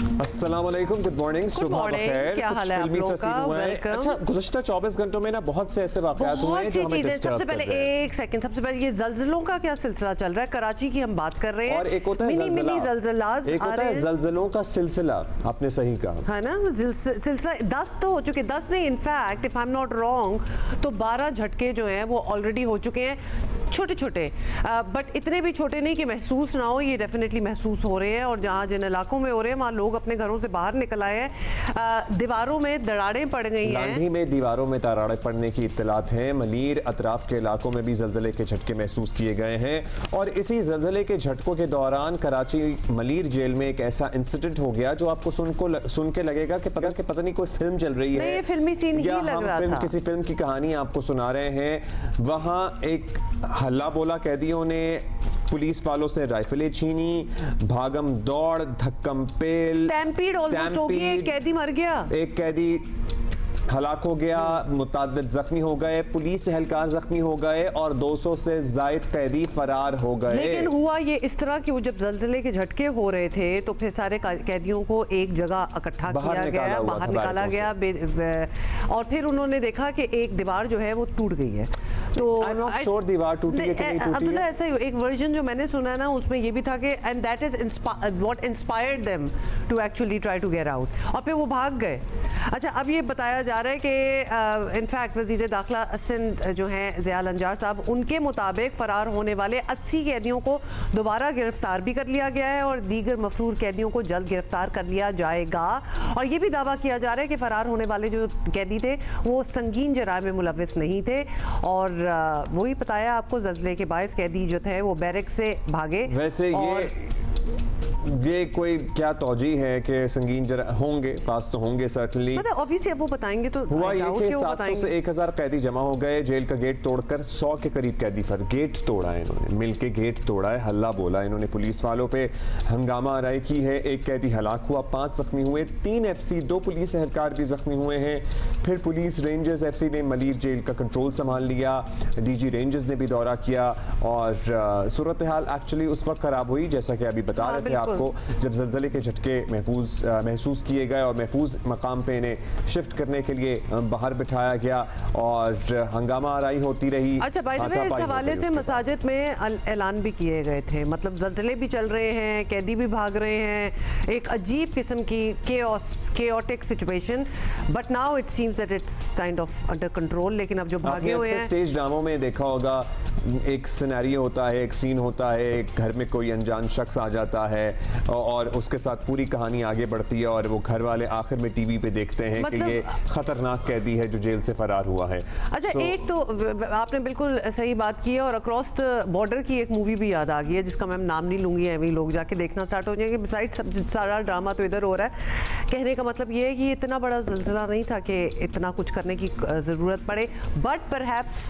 अस्सलाम वालेकुम, good morning, सुबह बखैर। क्या हाल है आप लोगों का? अच्छा, गुज़श्ता 24 घंटों में ना बहुत से ऐसे वाक़यात हुए हैं जो हमें डिस्टर्ब सबसे कर पहले रहे हैं। एक सेकंड, सबसे पहले ये ज़लज़लों का क्या सिलसिला चल रहा है? कराची की हम बात कर रहे हैं, और एक होता है मिनी ज़लज़लाज़, एक होता है ज़लज़लों का सिलसिला। आपने सही कहा है ना, सिलसिला 10 तो हो चुके, 10 नहीं, in fact if I am not wrong तो 12 झटके जो हैं वो ऑलरेडी हो चुके हैं, छोटे छोटे, बट इतने भी छोटे नहीं कि महसूस ना हो, ये डेफिनेटली महसूस हो रहे हैं। और जहाँ जिन इलाकों में हो रहे हैं वहाँ लोग अपने घरों से बाहर निकल आए हैं, दीवारों में दरारें पड़ गई हैं। लांधी में दीवारों में दरारें पड़ने की इत्तलात हैं। मलीर अतराफ के इलाकों में भी ज़लज़ले के झटके महसूस किए गए हैं। और इसी ज़लज़ले के झटकों के दौरान कराची मलीर जेल में एक ऐसा इंसिडेंट हो गया जो आपको सुन के लगेगा कि पता नहीं कोई फिल्म चल रही है, ये फिल्मी सीन ही लग रहा था। किसी फिल्म की कहानी आपको सुना रहे हैं। वहाँ एक हल्ला बोला कैदियों ने पुलिस वालों से राइफलें छीनी, भागम दौड़, धक्कम पेल, स्टैम्पीड ऑलमोस्ट हो गई, एक कैदी मर गया, एक कैदी हलाक हो गया, मुताद्दिद जख्मी हो गए, पुलिस एहलकार जख्मी हो गए और 200 से जायद कैदी फरार हो गए। लेकिन हुआ ये इस तरह कि वो जब ज़लज़ले के झटके हो रहे थे तो फिर सारे कैदियों को एक जगह इकट्ठा किया गया, बाहर निकाला गया, और फिर उन्होंने देखा कि एक दीवार जो है वो टूट गई है। तो दीवार टूटी है कि नहीं टूटी है? ऐसा ही एक वर्जन जो मैंने सुना ना उसमें ये भी था कि and that is what inspired them to actually try to get out, और फिर वो भाग गए। अच्छा, अब ये बताया जा रहा है कि इनफैक्ट वज़ीर दाखिला सिंध जो हैं ज़िया अंजार साहब, उनके मुताबिक फ़रार होने वाले 80 कैदियों को दोबारा गिरफ्तार भी कर लिया गया है और दीगर मफरूर कैदियों को जल्द गिरफ्तार कर लिया जाएगा। और ये भी दावा किया जा रहा है कि फ़रार होने वाले जो कैदी थे वो संगीन जराइम में मुलव्विस नहीं थे। और वही बताया आपको, ज़लज़ले के बायस कैदी जो थे वो बैरक से भागे। वैसे ये कोई क्या तौजी है कि संगीन होंगे, पास तो होंगे सर्टनली, मतलब ऑब्वियसली अब वो बताएंगे। तो हुआ ये कि 700 से 1000 कैदी जमा हो गए। जेल का गेट तोड़कर 100 के करीब कैदी गेट तोड़ा है इन्होंने, मिलके गेट तोड़ा है, हल्ला बोला इन्होंने, पुलिस वालों पे हंगामा आराई की है। एक कैदी हलाक हुआ, 5 जख्मी हुए, 3 FC, 2 पुलिस एहलकार भी जख्मी हुए हैं। फिर पुलिस रेंजर्स FC ने मलीर जेल का कंट्रोल संभाल लिया, DG रेंजर्स ने भी दौरा किया और सूरत हाल एक्चुअली उस वक्त खराब हुई जैसा कि अभी बता रहे थे आपको, जब ज़लज़ले के झटके महसूस किए गए और महफूज मकाम पे इन्हें शिफ्ट करने के लिए बाहर बिठाया गया और हंगामा आराई होती रही। अच्छा, बाय द वे इस हवाले से मसाजिद में ऐलान भी किए गए थे, मतलब ज़लज़ले भी चल रहे हैं, कैदी भी भाग रहे हैं, एक अजीब किस्म की chaotic situation, but now it seems that it's kind of under control. लेकिन अब जो भागे हुए हैं, स्टेज ड्रामों में देखा होगा, एक सिनेरियो होता है, एक सीन होता है, एक घर में कोई अनजान शख्स आ जाता है और उसके साथ पूरी कहानी आगे बढ़ती है और वो घर वाले आखिर में टीवी पे देखते हैं कि ये खतरनाक कैदी है जो जेल से फरार हुआ है। अच्छा, एक तो आपने बिल्कुल सही बात की है, और अक्रॉस द बॉर्डर की एक मूवी भी याद आ गई है जिसका मैं नाम नहीं लूंगी, है वही लोग जाके देखना स्टार्ट हो जाएंगे। बिसाइड सारा ड्रामा तो इधर हो रहा है। कहने का मतलब ये है कि इतना बड़ा ज़लज़ला नहीं था कि इतना कुछ करने की ज़रूरत पड़े, बट परहैप्स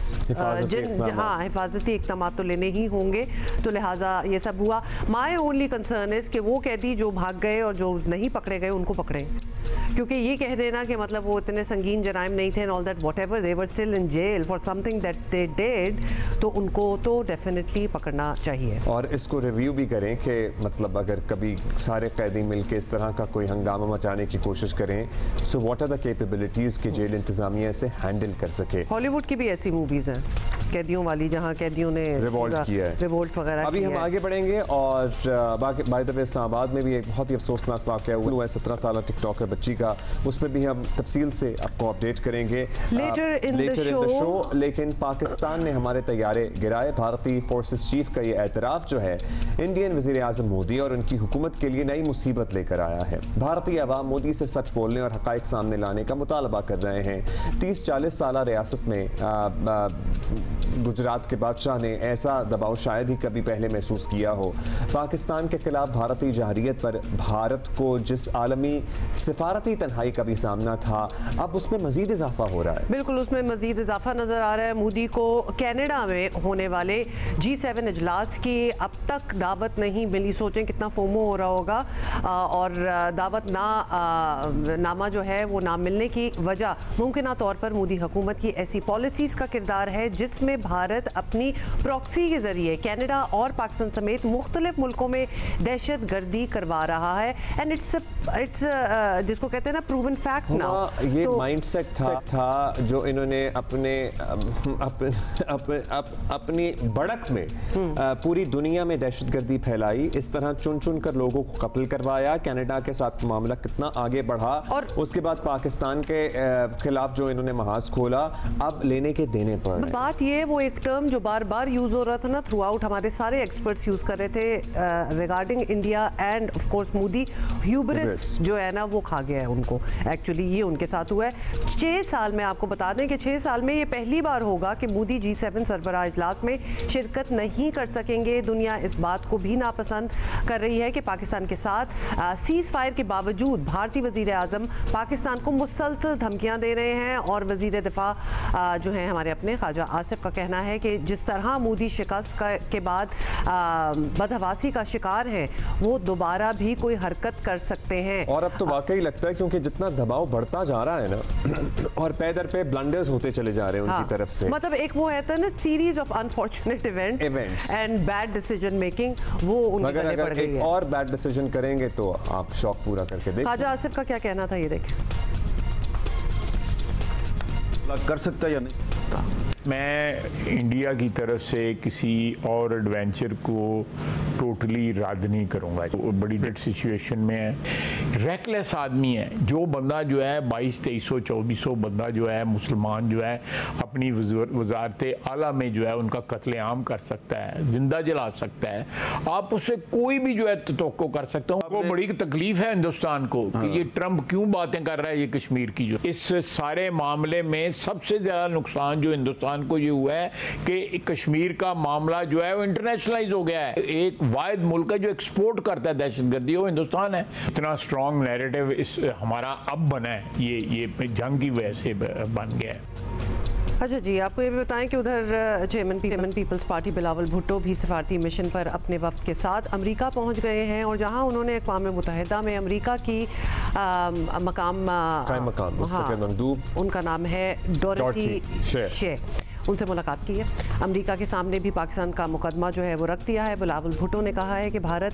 हिफाजती इक़दाम तो लेने ही होंगे, तो लिहाजा ये सब हुआ। माई ओनली कंसर्न इज़ कि वो कैदी जो भाग गए और जो नहीं पकड़े गए उनको पकड़े, क्योंकि ये कह देना कि मतलब वो इतने संगीन जराइम नहीं थे, all that whatever, they were still in jail for something that they did, तो उनको तो डेफिनेटली पकड़ना चाहिए। और इसको रिव्यू भी करें कि मतलब अगर कभी सारे कैदी मिलकर इस तरह का कोई हंगामा मचाने की कोशिश करें, so what are the capabilities कि जेल इंतज़ामिया इसे हैंडल कर सके। हॉलीवुड की भी ऐसी मूवीज़ हैं कैदियों वाली जहाँ कैदियों ने रिवोल्ट किया है, रिवोल्ट वगैरह। अभी हम आगे बढ़ेंगे और बाय द वे इस्लामाबाद में भी एक बहुत ही अफसोसनाक वाक़या हुआ है 17 साल टिकटॉकर बच्ची का, उस पर भी हम तफसील से आपको अपडेट करेंगे लेटर इन द शो। लेकिन पाकिस्तान ने हमारे तैयारे गिराए। भारतीय फोर्सेस चीफ का ये एतराफ़ जो है इंडियन वज़ीर आज़म मोदी और उनकी हुकूमत के लिए नई मुसीबत लेकर आया है। भारतीय अवाम मोदी से सच बोलने और हक़ाइक़ सामने लाने का मुतालबा कर रहे हैं। 30-40 साल रियासत में गुजरात के बादशाह ने ऐसा दबाव शायद ही कभी पहले महसूस किया हो। पाकिस्तान के खिलाफ भारतीय जहरीत पर भारत को जिस आलमी सिफारती काफ़ी तन्हाई का भी सामना था, अब उसमें मज़ीद इजाफा हो रहा है। बिल्कुल, उसमें मज़ीद इजाफा नज़र आ रहा है। मोदी को कनाडा में होने वाले G7 इजलास की अब तक दावत नहीं मिली। सोचें कितना फोमो हो रहा होगा। और दावत नामा जो है वो ना मिलने की वजह मुमकिन तौर पर मोदी हुकूमत की ऐसी पॉलिसीज़ का किरदार है जिसमें भारत अपनी प्रॉक्सी के ज़रिए कनाडा और पाकिस्तान समेत मुख्तलिफ मुल्कों में दहशत गर्दी करवा रहा है। एंड इट्स जिसको कहते हैं ना प्रूवन फैक्ट ना। ये माइंडसेट था जो इन्होंने अपनी बढ़क में पूरी दुनिया में दहशतगर्दी फैलाई, इस तरह चुन चुन कर लोगों को कत्ल करवाया। कनाडा के साथ मामला कितना आगे बढ़ा और उसके बाद पाकिस्तान के खिलाफ जो इन्होंने महाज खोला, अब लेने के देने पर बात ये वो एक टर्म जो बार बार यूज हो रहा था ना थ्रू आउट, हमारे सारे एक्सपर्ट्स यूज कर रहे थे regarding India and of course Modi, hubris जो है ना वो खा गया है उनको। एक्चुअली ये उनके साथ हुआ है। 6 साल में आपको बता दें कि 6 साल में ये पहली बार होगा कि मोदी G7 सरबराह इजलास में शिरकत नहीं कर सकेंगे। दुनिया इस बात को भी नापसंद कर रही है कि पाकिस्तान के साथ सीज फायर के बावजूद भारतीय वजीर आजम पाकिस्तान को मुसलसल धमकियां दे रहे हैं। और वजीर दिफा जो हैं हमारे अपने ख्वाजा आसिफ का कहना है कि जिस तरह मोदी शिकस्त के बाद बदहवासी का शिकार है वो दोबारा भी कोई हरकत कर सकते हैं। और अब तो वाकई लगता है क्योंकि जितना दबाव बढ़ता जा रहा है ना और पे दर पे ब्लंडर्स होते चले जा रहे हैं उनकी तरफ से, मतलब एक वो है ना series of unfortunate events and bad decision making, वो उनके गले पड़ गई है। और बैड डिसीजन करेंगे तो आप शौक पूरा करके देखिए। ख्वाजा आसिफ का क्या कहना था ये देखें। कर सकता है या नहीं? मैं इंडिया की तरफ से किसी और एडवेंचर को टोटली रद्द नहीं करूँगा। तो बड़ी डेट सिचुएशन में है, रेकलेस आदमी है जो बंदा जो है 2200-2400 बंदा जो है मुसलमान जो है अपनी वजारत आला में जो है उनका कत्लेआम कर सकता है, जिंदा जला सकता है। आप उससे कोई भी जो है तवक्को कर सकते हो। वो बड़ी तकलीफ है हिंदुस्तान को कि ये ट्रंप क्यों बातें कर रहा है ये कश्मीर की। जो इस सारे मामले में सबसे ज़्यादा नुकसान जो हिंदुस्तान को ये हुआ है कि कश्मीर का मामला जो है वो इंटरनेशनलाइज हो गया है। एक वाहिद मुल्क है जो एक्सपोर्ट करता है दहशतगर्दी, वो हिंदुस्तान है। इतना स्ट्रॉन्ग नैरेटिव इस हमारा अब बना है, ये जंग की वजह से बन गया है। अच्छा जी, आपको ये भी बताएं कि उधर चेयरमैन पीपल्स पार्टी बिलावल भुट्टो भी सफारती मिशन पर अपने वफ्द के साथ अमेरिका पहुंच गए हैं और जहां उन्होंने अक़वाम मुत्तहिदा में अमेरिका की मकाम मंदूब, उनका नाम है डोरथी शे, उनसे मुलाकात की है। अमेरिका के सामने भी पाकिस्तान का मुकदमा जो है वो रख दिया है। बिलावल भुट्टो ने कहा है कि भारत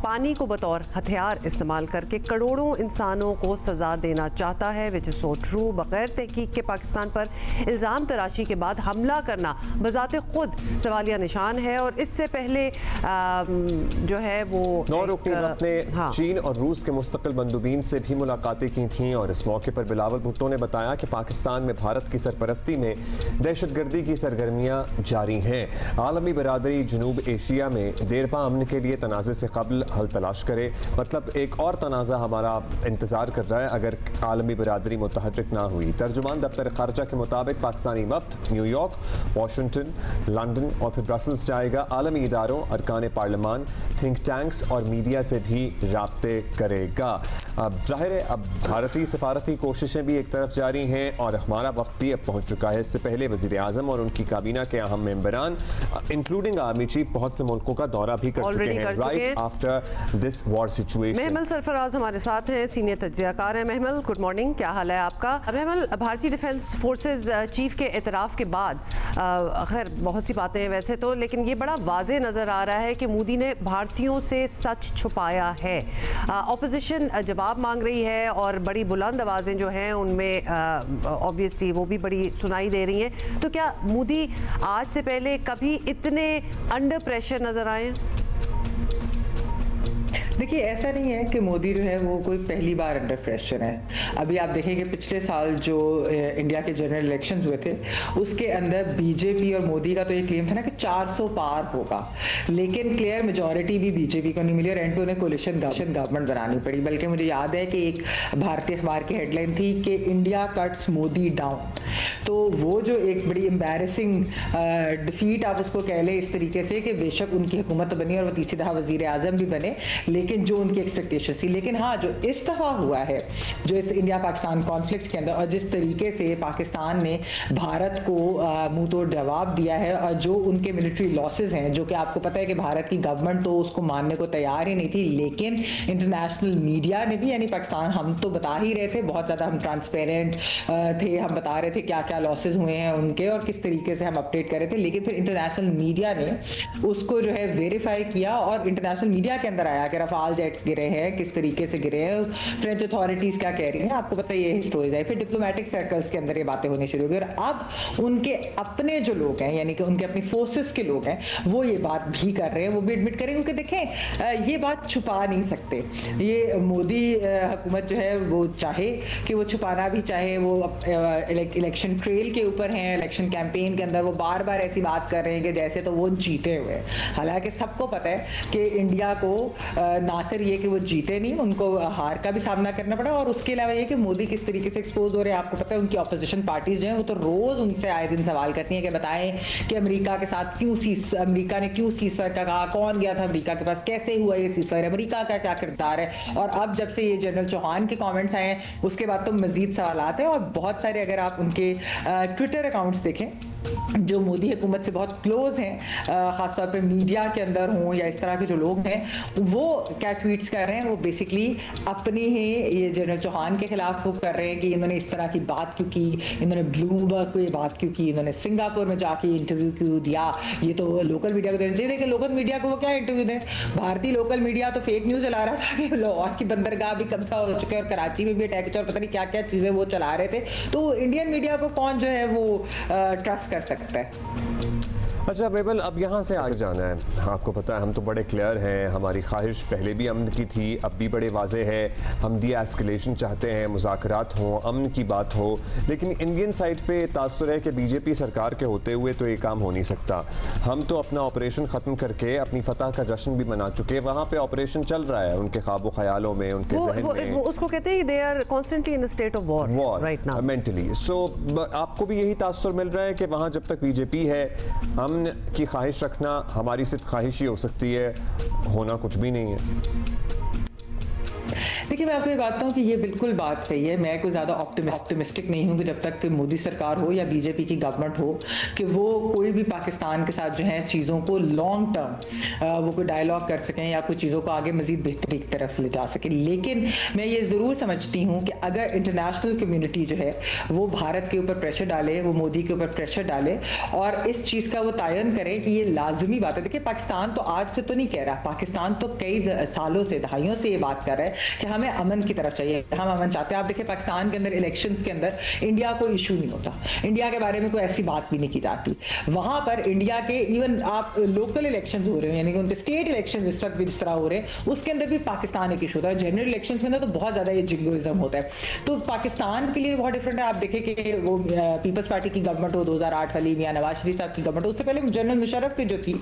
पानी को बतौर हथियार इस्तेमाल करके करोड़ों इंसानों को सज़ा देना चाहता है, विच इज़ सो ट्रू। बगैर तहकीक के पाकिस्तान पर इल्ज़ाम तराशी के बाद हमला करना बज़ाते खुद सवालिया निशान है। और इससे पहले जो है वो ने चीन और रूस के मुस्तकिल बंदूबीन से भी मुलाकातें की थीं और इस मौके पर बिलावल भुट्टो ने बताया कि पाकिस्तान में भारत की सरपरस्ती में दहशतगर्दी की सरगर्मियां जारी हैं। आलमी बरादरी जनूब एशिया में देरपा अमन के लिए तनाज़े से कबल हल तलाश करे। मतलब एक और तनाज़ा हमारा इंतज़ार कर रहा है अगर आलमी बरादरी मुतहर्रिक ना हुई। तर्जुमान दफ्तर खारजा के मुताबिक पाकिस्तानी वफ्द न्यूयॉर्क, वाशिंगटन, लंदन और फिर ब्रसल्स जाएगा। आलमी इदारों, अरकान पार्लियामान, थिंक टैंक्स और मीडिया से भी राब्ते करेगा। अब जाहिर है अब भारतीय सफारती कोशिशें भी एक तरफ जारी हैं और हमारा वफ्द भी अब पहुँच चुका है। इससे पहले वज़ीर आज़म और उनकी काबीना के अहम मेंबरान इंक्लूडिंग आर्मी चीफ बहुत से मुल्कों का दौरा भी कर चुके हैं right after this war situation. Mahmal Sarfaraz हमारे साथ हैं, सीनियर तज्ज़ियाकार हैं। महमल, गुड मॉर्निंग, क्या हाल है आपका? महमल, भारतीय डिफेंस फोर्सेज चीफ के एतराफ़ के बाद खैर बहुत सी बातें हैं वैसे तो, लेकिन ये बड़ा वाज़े नज़र आ रहा है कि मोदी ने भारतीयों से सच छुपाया है। ऑपोजिशन जवाब मांग रही है और बड़ी बुलंद आवाज़ें जो हैं उनमें ऑब्वियसली वो भी बड़ी सुनाई दे रही हैं। तो क्या मोदी आज से पहले कभी इतने अंडर प्रेशर नजर आए? देखिए, ऐसा नहीं है कि मोदी जो है वो कोई पहली बार अंडर प्रेशर है। अभी आप देखेंगे पिछले साल जो इंडिया के जनरल इलेक्शंस हुए थे उसके अंदर बीजेपी और मोदी का तो ये क्लेम था ना कि 400 पार होगा, लेकिन क्लियर मेजॉरिटी भी बीजेपी को नहीं मिली और एंड पे उन्हें कोलिशन गवर्नमेंट बनानी पड़ी। बल्कि मुझे याद है कि एक भारतीय अखबार की हेडलाइन थी कि इंडिया कट्स मोदी डाउन। तो वो जो एक बड़ी एम्बैरेसिंग डिफीट आप उसको कह लें इस तरीके से कि बेशक उनकी हुकूमत बनी और वो तीसरी दफा वजीर आजम भी बने, लेकिन जो उनकी एक्सपेक्टेशन थी। लेकिन हाँ, जो इस दफा हुआ है, जो इस इंडिया पाकिस्तान कॉन्फ्लिक्ट के अंदर, और जिस तरीके से पाकिस्तान ने भारत को मुंह तोड़ जवाब दिया है, और जो उनके मिलिट्री लॉसेस हैं, जो कि आपको पता है कि भारत की गवर्नमेंट तो उसको मानने को तैयार ही नहीं थी, लेकिन इंटरनेशनल मीडिया ने भी, यानी पाकिस्तान, हम तो बता ही रहे थे, बहुत ज़्यादा हम ट्रांसपेरेंट थे, हम बता रहे थे क्या क्या लॉसेस हुए हैं उनके और किस तरीके से हम अपडेट कर रहे थे, लेकिन फिर इंटरनेशनल मीडिया ने उसको जो है वेरीफाई किया, और इंटरनेशनल मीडिया के अंदर आया कि रफाल जेट्स गिरे हैं, किस तरीके से गिरे हैं, फ्रेंच अथॉरिटीज क्या कह रही हैं, आपको पता है ये स्टोरीज है। फिर डिप्लोमेटिक सर्कल्स के अंदर ये बातें होनी शुरू हो गई, और अब उनके अपने जो लोग हैं, यानी कि उनके अपनी फोर्सेस के लोग हैं, वो ये बात भी कर रहे हैं, वो भी एडमिट करें, क्योंकि देखें ये बात छुपा नहीं सकते। ये मोदी हुकूमत जो है वो चाहे कि वो छुपाना भी चाहे, वो इलेक्शन ट्रेल के ऊपर हैं, इलेक्शन कैंपेन के अंदर वो बार बार ऐसी बात कर रहे हैं कि जैसे तो वो जीते हुए हैं। हालांकि सबको पता है कि इंडिया को ना सिर्फ ये कि वो जीते नहीं, उनको हार का भी सामना करना पड़ा, और उसके अलावा ये कि मोदी किस तरीके से एक्सपोज हो रहे हैं। आपको पता है उनकी ऑपोजिशन पार्टीज जो हैं वो तो रोज उनसे आए दिन सवाल करती हैं कि बताएं कि अमेरिका के साथ अमेरिका ने क्यों सीज़फायर का कहा, कौन गया था अमेरिका के पास, कैसे हुआ ये सीज़फायर, अमेरिका का क्या किरदार है। और अब जब से ये जनरल चौहान के कमेंट्स आए हैं उसके बाद तो मजीद सवाल आते हैं, और बहुत सारे अगर आप उनके ट्विटर अकाउंट्स देखें जो मोदी हुकूमत से बहुत क्लोज हैं, ख़ासतौर पे मीडिया के अंदर हों या इस तरह के जो लोग हैं, वो क्या ट्वीट्स कर रहे हैं, वो बेसिकली अपनी ही ये जनरल चौहान के खिलाफ वो कर रहे हैं कि इन्होंने इस तरह की बात क्यों की, इन्होंने ब्लूमबर्ग को ये बात क्यों की, इन्होंने सिंगापुर में जाके इंटरव्यू क्यों दिया, ये तो लोकल मीडिया को देना चाहिए। लेकिन लोकल मीडिया को वो क्या इंटरव्यू दें, भारतीय लोकल मीडिया तो फेक न्यूज़ चला रहा था कि लाहौर की बंदरगाह भी कब्जा हो चुके और कराची में भी अटैक और पता नहीं क्या क्या चीज़ें वो चला रहे थे। तो इंडियन मीडिया को कौन जो है वो ट्रस्ट कर सकता है। अच्छा बेबल, अब यहाँ से आगे जाना है, आपको पता है हम तो बड़े क्लियर हैं, हमारी ख्वाहिश पहले भी अमन की थी, अब भी बड़े वाजे है, हम डी एस्केलेशन चाहते हैं, मुज़ाकरात हों, अमन की बात हो, लेकिन इंडियन साइड पे तासुर है कि बीजेपी सरकार के होते हुए तो ये काम हो नहीं सकता। हम तो अपना ऑपरेशन ख़त्म करके अपनी फतह का जश्न भी मना चुके, वहाँ पे ऑपरेशन चल रहा है उनके ख्वाबो ख्यालों में, उनके ज़हन में, उसको कहते हैं they are constantly in a state of war right now mentally. So आपको भी यही तासुर मिल रहा है कि वहाँ जब तक बीजेपी है, अमन की ख्वाहिश रखना हमारी सिर्फ ख्वाहिश ही हो सकती है, होना कुछ भी नहीं है। देखिए, मैं आपको ये बात बताऊं कि ये बिल्कुल बात सही है। मैं कोई ज़्यादा ऑप्टिमिस्टिक नहीं हूं कि जब तक मोदी सरकार हो या बीजेपी की गवर्नमेंट हो कि वो कोई भी पाकिस्तान के साथ जो है चीज़ों को लॉन्ग टर्म वो कोई डायलॉग कर सकें या कुछ चीज़ों को आगे मजीद बेहतरी की तरफ ले जा सकें। लेकिन मैं ये ज़रूर समझती हूँ कि अगर इंटरनेशनल कम्यूनिटी जो है वो भारत के ऊपर प्रेशर डाले, वो मोदी के ऊपर प्रेशर डाले और इस चीज़ का वो तयन करे कि ये लाजमी बात है। देखिए, पाकिस्तान तो आज से तो नहीं कह रहा, पाकिस्तान तो कई सालों से, दहाइयों से ये बात कर रहा है कि हमें अमन की तरफ चाहिए, हम अमन चाहते हैं। आप देखिए, पाकिस्तान के अंदर इलेक्शंस के अंदर इंडिया को इशू नहीं होता, इंडिया के बारे में कोई ऐसी बात भी नहीं की जाती। वहां पर इंडिया के इवन आप लोकल इलेक्शंस हो रहे हैं, यानी कि उनके स्टेट इलेक्शंस इस वक्त भी जिस तरह हो रहे हैं, उसके अंदर भी पाकिस्तान एक इशू होता है। जनरल इलेक्शंस के अंदर तो बहुत ज्यादा ये जिंगोइज्म होता है। तो पाकिस्तान के लिए बहुत डिफरेंट है। आप देखें कि वो पीपल्स पार्टी की गवर्नमेंट हो 2008 वाली, या नवाज शरीफ साहब की गवर्नमेंट, उससे पहले जनरल मुशर्रफ की जो थी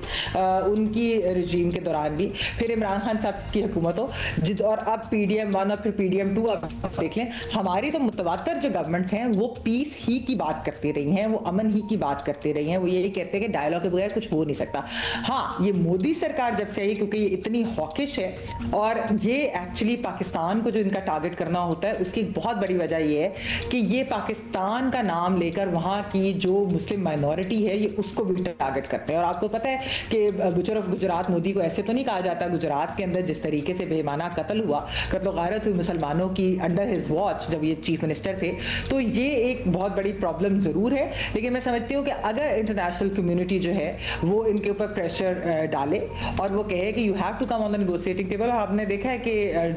उनकी रजीम के दौरान भी, फिर इमरान खान साहब की हुकूमत हो, और अब PDM-1 और फिर PDM-2 आप देख लें। हमारी तो मुतवातर जो गवर्नमेंट्स हैं वो पीस ही की बात करती रही हैं, वो अमन ही की बात करते रही हैं, वो यही कहते हैं कि डायलॉग के बगैर कुछ हो नहीं सकता। हाँ, ये मोदी सरकार जब से आई, क्योंकि ये इतनी हॉकिश है और ये एक्चुअली पाकिस्तान को जो इनका टारगेट करना होता है, उसकी बहुत बड़ी वजह ये है कि ये पाकिस्तान का नाम लेकर वहाँ की जो मुस्लिम माइनॉरिटी है ये उसको भी टारगेट करते हैं। और आपको पता है कि बुचर ऑफ गुजरात मोदी को ऐसे तो नहीं कहा जाता, गुजरात के अंदर जिस तरीके से बेईमाना कत्ल हुआ, कत्ल गारत हुई मुसलमानों की अंडर हिज वॉच जब ये चीफ मिनिस्टर थे, तो ये एक बहुत बड़ी प्रॉब्लम जरूर है। लेकिन मैं समझती हूँ कि अगर इंटरनेशनल कम्युनिटी जो है वो इनके ऊपर प्रेशर डाले और वो कहे कि you have to come on the negotiating table. और आपने देखा है कि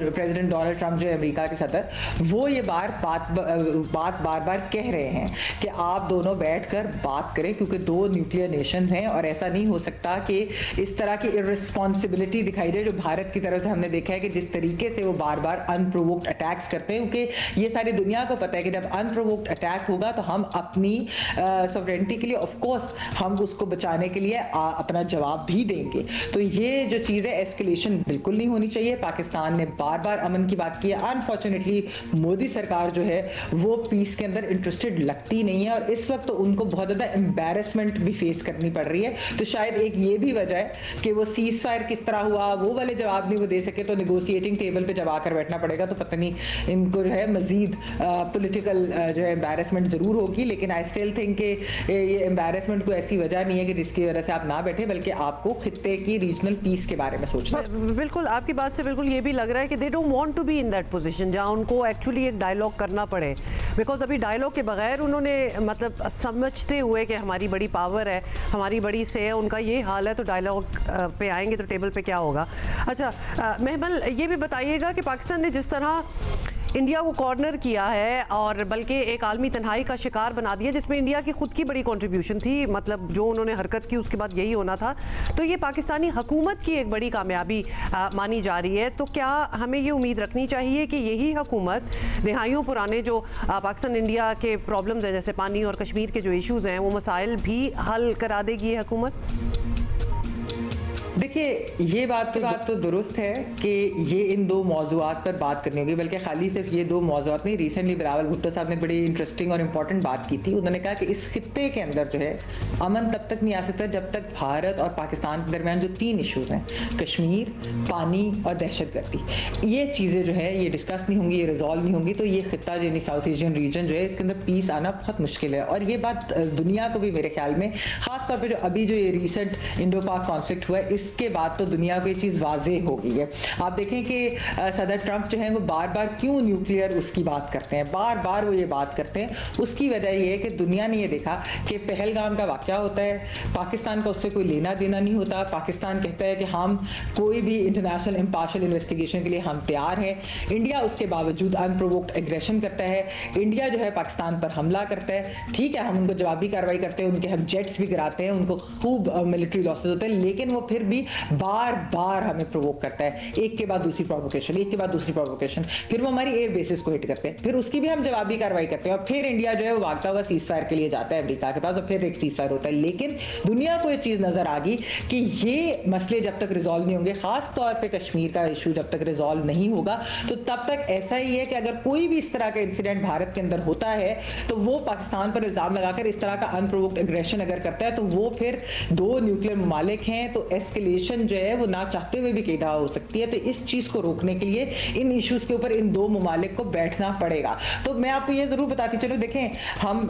प्रेसिडेंट डोनाल्ड ट्रंप जो है अमेरिका के सदर, वो ये बात बार बार कह रहे हैं कि आप दोनों बैठकर बात करें, क्योंकि दो न्यूक्लियर नेशन हैं और ऐसा नहीं हो सकता कि इस तरह की इररिस्पॉन्सिबिलिटी दिखाई जाए जो भारत की तरफ से हमने देखा है कि जिस तरीके से वो बार बार अनप्रोवोक्ड अटैक्स करते हैं, क्योंकि ये सारी दुनिया को पता है कि जब अनप्रोवोक्ड अटैक होगा तो हम अपनी सॉवरेनिटी के लिए ऑफ कोर्स हम उसको बचाने के लिए अपना जवाब भी देंगे। तो ये जो चीज़ है एस्केलेशन बिल्कुल नहीं होनी चाहिए। पाकिस्तान ने बार बार अमन की बात की है, अनफॉर्चुनेटली मोदी सरकार जो है वो पीस के अंदर इंटरेस्टेड लगती नहीं है और इस वक्त तो उनको बहुत ज़्यादा एम्बैरेसमेंट भी फेस करनी पड़ रही है। तो शायद एक ये भी वजह है कि वो सीज फायर किस तरह हुआ वो वाले जवाब नहीं वो दे सके, तो निगोशिएटिंग टेबल पे जब आकर बैठना पड़ेगा तो पता नहीं इनको जो है मजीद पॉलिटिकल जो है एम्बैरेसमेंट ज़रूर होगी। लेकिन आई स्टिल थिंक कि ये एम्बैरेसमेंट कोई ऐसी वजह नहीं है कि जिसकी वजह से आप ना बैठे, बल्कि आपको खित्ते की रीजनल पीस के बारे में सोचना। बिल्कुल आपकी बात से बिल्कुल ये भी लग रहा है कि they don't want to be in that position जहां उनको एक्चुअली एक डायलॉग करना पड़े, बिकॉज अभी डायलॉग के बगैर उन्होंने मतलब समझते हुए कि हमारी बड़ी पावर है, हमारी बड़ी से है, उनका ये हाल है, तो डायलॉग पे आएंगे तो टेबल पे क्या होगा। अच्छा महमल ये भी बताइएगा कि पाकिस्तान ने जिस तरह इंडिया को कॉर्नर किया है और बल्कि एक आलमी तन्हाई का शिकार बना दिया जिसमें इंडिया की खुद की बड़ी कंट्रीब्यूशन थी, मतलब जो उन्होंने हरकत की उसके बाद यही होना था, तो ये पाकिस्तानी हुकूमत की एक बड़ी कामयाबी मानी जा रही है। तो क्या हमें ये उम्मीद रखनी चाहिए कि यही हुकूमत दहाइयों पुराने जो पाकिस्तान इंडिया के प्रॉब्लम्स हैं जैसे पानी और कश्मीर के जो इश्यूज़ हैं वो मसाइल भी हल करा देगी ये हुकूमत? देखिए ये बात तो दुरुस्त है कि ये इन दो मौज़ूआत पर बात करनी होगी, बल्कि खाली सिर्फ ये दो मौज़ूआत नहीं। रिसेंटली बिलावल भुट्टो साहब ने बड़ी इंटरेस्टिंग और इम्पॉर्टेंट बात की थी। उन्होंने कहा कि इस खित्ते के अंदर जो है अमन तब तक नहीं आ सकता जब तक भारत और पाकिस्तान के दरमियान जो 3 इशूज़ हैं, कश्मीर, पानी और दहशतगर्दी, ये चीज़ें जो है ये डिस्कस नहीं होंगी, ये रिजॉल्व नहीं होंगी, तो ये खित्ता यानी साउथ एशियन रीजन जो है इसके अंदर पीस आना बहुत मुश्किल है। और ये बात दुनिया को भी मेरे ख्याल में खासतौर पर जो अभी जो ये रिसेंट इंडो पाक कॉन्फ्लिक्ट हुआ है इसके बाद तो दुनिया को ये चीज़ वाज़ेह हो गई है। आप देखें कि सदर ट्रंप जो है वो बार बार क्यों न्यूक्लियर उसकी बात करते हैं, बार बार वो ये बात करते हैं। उसकी वजह ये है कि दुनिया ने ये देखा कि पहलगाम का वाक़या होता है, पाकिस्तान का उससे कोई लेना देना नहीं होता। पाकिस्तान कहता है कि हम कोई भी इंटरनेशनल इम्पार्शियल इन्वेस्टिगेशन के लिए हम तैयार हैं। इंडिया उसके बावजूद अनप्रोवोक्ड एग्रेशन करता है। इंडिया जो है पाकिस्तान पर हमला करता है, ठीक है, हम उनको जवाबी कार्रवाई करते हैं, उनके हम जेट्स भी गिराते हैं, उनको खूब मिलिट्री लॉसेज होते हैं, लेकिन वो फिर भी बार बार हमें प्रोवोक करता है, एक के बाद दूसरी प्रोवोकेशन, एक के बाद दूसरी प्रोवोकेशन। फिर वो हमारी एयर बेसिस को हिट करते हैं, फिर उसकी भी हम जवाबी कार्रवाई करते हैं और फिर इंडिया जो है वो भागता हुआ सीज फायर के लिए जाता है अमेरिका के पास और फिर एक सीज फायर होता है। लेकिन दुनिया को ये चीज नजर आ गई कि ये मसले जब तक रिजॉल्व नहीं होंगे, खास तौर पर कश्मीर का इशू जब तक रिजॉल्व नहीं होगा, तो तब तक ऐसा ही है कि अगर कोई भी इस तरह का इंसिडेंट भारत के अंदर होता है तो वो पाकिस्तान पर इल्जाम लगाकर इस तरह का अनप्रोवोक्ड एग्रेशन अगर करता है तो वो फिर 2 न्यूक्लियर ममालिक हैं, तो एस्केलेशन जो है वो ना चाहते हुए भी कैदा हो सकती है। तो इस चीज को रोकने के लिए इन इश्यूज के ऊपर इन 2 ममालिक को बैठना पड़ेगा। तो मैं आपको ये जरूर बताती चलो, देखें हम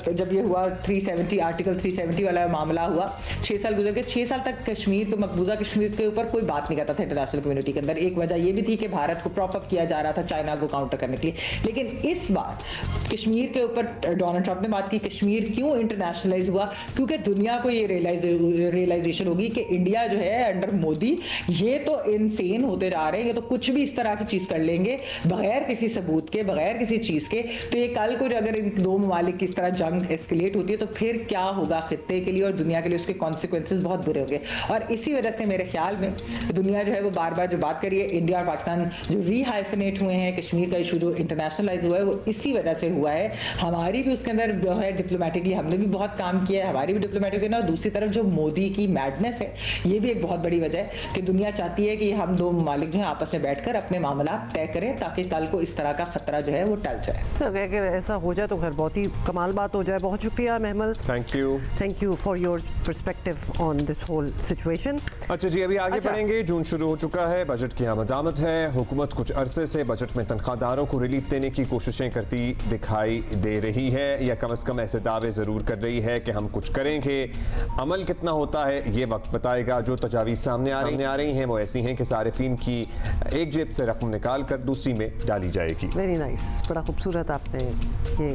जब ये हुआ 370 आर्टिकल 370 वाला मामला हुआ, 6 साल गुजर गए, 6 साल तक कश्मीर तो मकबूजा कश्मीर के ऊपर कोई बात नहीं करता था इंटरनेशनल कम्युनिटी के अंदर। एक वजह ये भी थी कि भारत को प्रॉप अप किया जा रहा था चाइना को काउंटर करने के लिए। लेकिन इस बार कश्मीर के ऊपर डोनाल्ड ट्रंप ने बात की, कश्मीर क्यों इंटरनेशनलाइज हुआ, क्योंकि दुनिया को ये रियलाइजेशन होगी कि इंडिया जो है अंडर मोदी ये तो इनसेन होते जा रहे हैं, ये तो कुछ भी इस तरह की चीज कर लेंगे बगैर किसी सबूत के, बगैर किसी चीज के। तो ये कल को अगर इन 2 ममालिक की इस तरह जंग एस्केलेट होती है तो फिर क्या होगा खित्ते के लिए और दुनिया के लिए, उसके कॉन्सिक्वेंसेस बहुत बुरे होंगे। और इसी वजह से मेरे ख्याल में दुनिया जो है वो बार बार जो बात करिए, इंडिया और पाकिस्तान जो रीहाइफनेट हुए हैं, कश्मीर का इशू जो इंटरनेशनलाइज हुआ है वो इसी वजह से हुआ है। हमारी भी उसके अंदर जो है डिप्लोमेटिकली हमने भी बहुत काम किया है, हमारी भी डिप्लोमेटिक है ना। और दूसरी तरफ जो मोदी की मैडनेस है ये भी एक बहुत बड़ी वजह है कि दुनिया चाहती है कि हम 2 ममालिक जो है आपस में बैठकर अपने मामला तय करें ताकि कल को इस तरह का खतरा जो है वो टल जाए। तो अगर ऐसा हो जाए तो खैर बहुत ही कमाल बात हो जाए। बहुत शुक्रिया Mahmal, thank you for your perspective on this whole situation. अच्छा जी, अभी आगे बढ़ेंगे। जून शुरू हो चुका है, बजट की आमद है। हुकूमत कुछ अरसे से बजट में तनख्वाहदारों को रिलीफ देने की कोशिशें करती दिखाई दे रही है, या कम से कम ऐसे दावे ज़रूर कर रही है कि हम कुछ करेंगे। अमल कितना होता है ये वक्त बताएगा। जो तजावीज़ सामने आ रही हैं वो ऐसी हैं कि सारिफीन की एक जेब से रकम निकाल कर दूसरी में डाली जाएगी। वेरी नाइस, बड़ा खूबसूरत आपने ये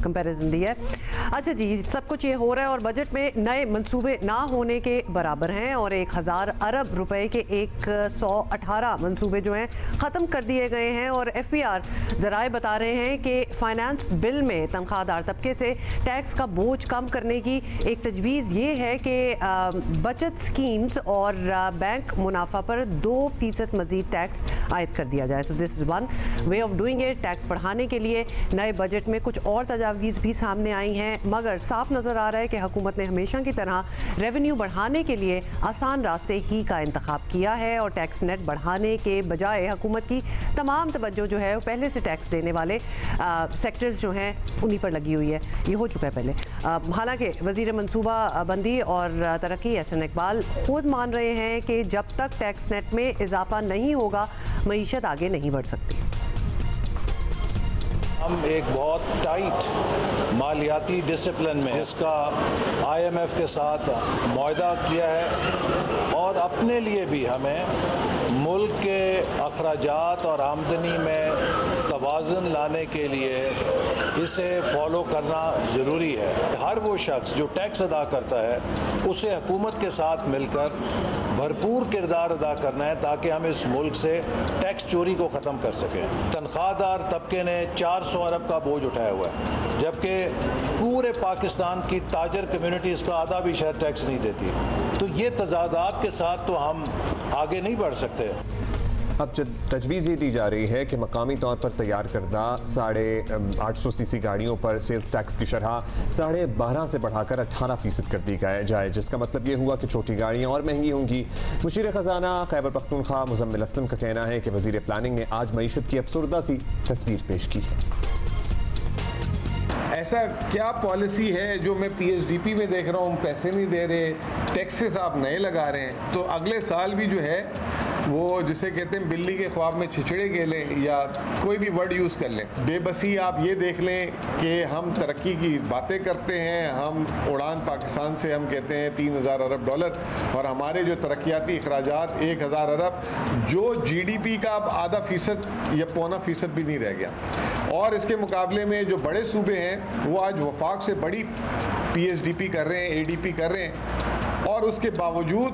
कंपैरिजन दिया है। अच्छा जी, सब कुछ ये हो रहा है और बजट में नए मंसूबे ना होने के बराबर हैं और 1000 अरब रुपए के 118 मंसूबे जो हैं ख़त्म कर दिए गए हैं। और FPR ज़राए बता रहे हैं कि फाइनेंस बिल में तनख्वाहदार तबके से टैक्स का बोझ कम करने की एक तजवीज़ ये है कि बचत स्कीम्स और बैंक मुनाफा पर 2% मजीद टैक्स आयद कर दिया जाए। So this is one way of doing it. Tax बढ़ाने के लिए नए बजट में कुछ और तजावीज़ भी सामने आई हैं, मगर साफ नज़र आ रहा है कि हुकूमत ने हमेशा की तरह रेवेन्यू बढ़ाने के लिए आसान रास्ते ही का इंतखाब किया है और टैक्स नेट बढ़ाने के बजाय हुकूमत की तमाम तवज्जो जो है वो पहले से टैक्स देने वाले सेक्टर्स जो हैं उन्हीं पर लगी हुई है। ये हो चुका है पहले। हालांकि वज़ीर मनसूबा बंदी और तरक्की एहसन इकबाल खुद मान रहे हैं कि जब तक टैक्स नेट में इजाफा नहीं होगा मईशत आगे नहीं बढ़ सकती। हम एक बहुत टाइट मालियाती डिसिप्लिन में जिसका IMF के साथ मुआहदा किया है और अपने लिए भी हमें मुल्क के अखराजात और आमदनी में तवाज़ुन लाने के लिए इसे फॉलो करना ज़रूरी है। हर वो शख्स जो टैक्स अदा करता है उसे हुकूमत के साथ मिलकर भरपूर किरदार अदा करना है ताकि हम इस मुल्क से टैक्स चोरी को ख़त्म कर सकें। तनख्वाहदार तबके ने 400 अरब का बोझ उठाया हुआ है, जबकि पूरे पाकिस्तान की ताजर कम्युनिटी इसका आधा भी शायद टैक्स नहीं देती। तो ये तजादात के साथ तो हम आगे नहीं बढ़ सकते। अब तजवीज़ ये दी जा रही है कि मकामी तौर पर तैयार करदा 850 cc गाड़ियों पर सेल्स टैक्स की शरह 12.5 से बढ़ाकर 18% कर दी जाए, जिसका मतलब ये हुआ कि छोटी गाड़ियाँ और महंगी होंगी। मुशीर ख़जाना खैबर पख्तूनख्वा मुज़म्मिल असलम का कहना है कि वज़ीर प्लानिंग ने आज मईशत की अफसरदा सी तस्वीर पेश की है। ऐसा क्या पॉलिसी है जो मैं PSDP में देख रहा हूँ, पैसे नहीं दे रहे, टैक्सेस आप नए लगा रहे हैं, तो अगले साल भी जो है वो जिसे कहते हैं बिल्ली के ख्वाब में छिछड़े गेले या कोई भी वर्ड यूज़ कर लें। बेबसी आप ये देख लें कि हम तरक्की की बातें करते हैं, हम उड़ान पाकिस्तान से हम कहते हैं 3000 अरब डॉलर और हमारे जो तरक्याती अखराजात 1000 अरब, जो GDP का अब आधा फीसद या पौना फीसद भी नहीं रह गया। और इसके मुकाबले में जो बड़े सूबे हैं वो आज वफाक से बड़ी PSDP कर रहे हैं, ADP कर रहे हैं और उसके बावजूद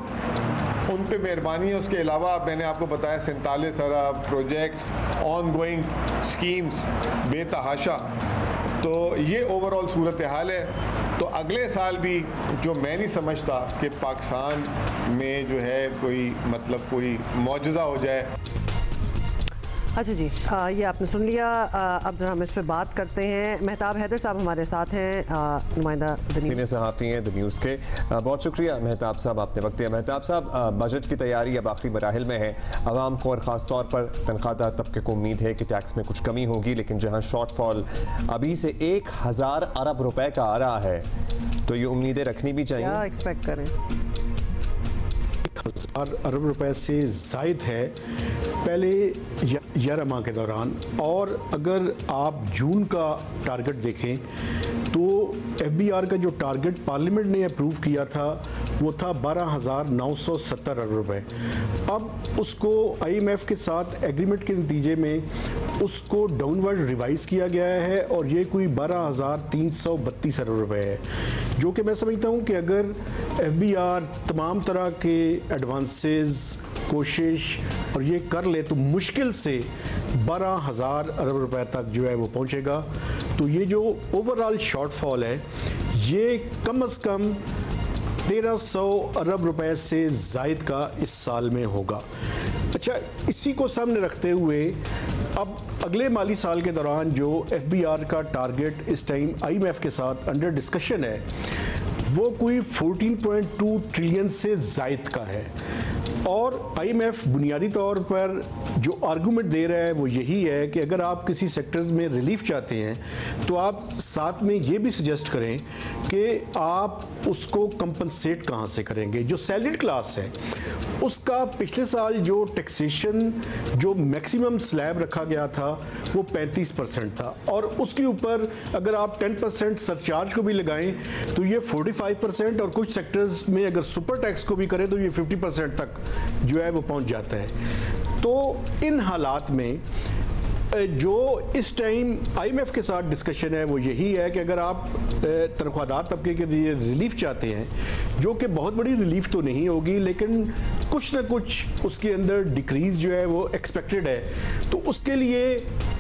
उन पे मेहरबानी है। उसके अलावा मैंने आपको बताया 47 अरब प्रोजेक्ट्स, ऑन गोइंग स्कीम्स बेतहाशा। तो ये ओवरऑल सूरत हाल है। तो अगले साल भी जो मैं नहीं समझता कि पाकिस्तान में जो है कोई मौजूदा हो जाए। अच्छा जी, ये आपने सुन लिया। अब जरा हम इस पर बात करते हैं। मेहताब हैदर साहब हमारे साथ हैं, नुमाइंदा सीनियर सहाफ़ी हैं द न्यूज़ के। बहुत शुक्रिया मेहताब साहब, आपने वक्त दिया। मेहताब साहब, बजट की तैयारी अब आखिरी मराहिल में है। आवाम को और ख़ास तौर पर तनख्वाहदार तबके को उम्मीद है कि टैक्स में कुछ कमी होगी, लेकिन जहाँ शॉर्टफॉल अभी से 1000 अरब रुपए का आ रहा है तो ये उम्मीदें रखनी भी चाहिए। क्या एक्सपेक्ट करें? 1000 अरब रुपए से ज़ायद है पहले 11 माह के दौरान। और अगर आप जून का टारगेट देखें तो FBR का जो टारगेट पार्लियामेंट ने अप्रूव किया था वो था 12,970 अरब रुपए। अब उसको IMF के साथ एग्रीमेंट के नतीजे में उसको डाउनवर्ड रिवाइज किया गया है और ये कोई 12,332 अरब रुपए है, जो कि मैं समझता हूँ कि अगर FBR तमाम तरह के एडवांसेस कोशिश और ये कर ले तो मुश्किल से 12,000 अरब रुपए तक जो है वो पहुँचेगा। तो ये जो ओवरऑल शॉर्टफॉल है ये कम से कम 1300 अरब रुपए से ज़ायद का इस साल में होगा। अच्छा, इसी को सामने रखते हुए अब अगले माली साल के दौरान जो FBR का टारगेट इस टाइम IMF के साथ अंडर डिस्कशन है वो कोई 14.2 ट्रिलियन से ज़ायद का है। और IMF बुनियादी तौर पर जो आर्गूमेंट दे रहा है वो यही है कि अगर आप किसी सेक्टर्स में रिलीफ चाहते हैं तो आप साथ में ये भी सजेस्ट करें कि आप उसको कंपनसेट कहाँ से करेंगे। जो सैलरीड क्लास है उसका पिछले साल जो टैक्सेशन जो मैक्सिमम स्लैब रखा गया था वो 35% था और उसके ऊपर अगर आप 10% सरचार्ज को भी लगाएं तो ये 45% और कुछ सेक्टर्स में अगर सुपर टैक्स को भी करें तो ये 50% तक जो है वो पहुंच जाता है। तो इन हालात में जो इस टाइम IMF के साथ डिस्कशन है वो यही है कि अगर आप तनख्वाहदार तबके के लिए रिलीफ चाहते हैं, जो कि बहुत बड़ी रिलीफ तो नहीं होगी लेकिन कुछ ना कुछ उसके अंदर डिक्रीज जो है वो एक्सपेक्टेड है, तो उसके लिए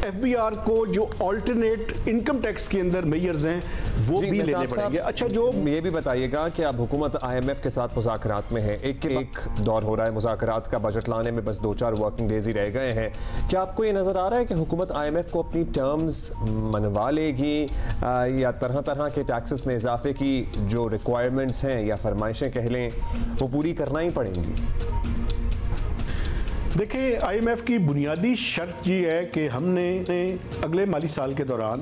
एफबीआर को जो ऑल्टरनेट इनकम टैक्स के अंदर मेजर्स हैं वो भी लेने पड़ेंगे। अच्छा, जो ये भी बताइएगा कि अब हुकूमत IMF के साथ मुज़ाकरात में है, एक दौर हो रहा है मुज़ाकरात का, बजट लाने में बस 2-4 वर्किंग डेज ही रह गए हैं। क्या आपको ये नज़र आ रहा है कि हुकूमत IMF को अपनी टर्म्स मनवा लेगी या तरह तरह के टैक्सेस में इजाफे की जो रिक्वायरमेंट्स हैं या फरमाइशें कह लें वो पूरी करना ही पड़ेंगी? देखिए, IMF की बुनियादी शर्त ये है कि हमने अगले माली साल के दौरान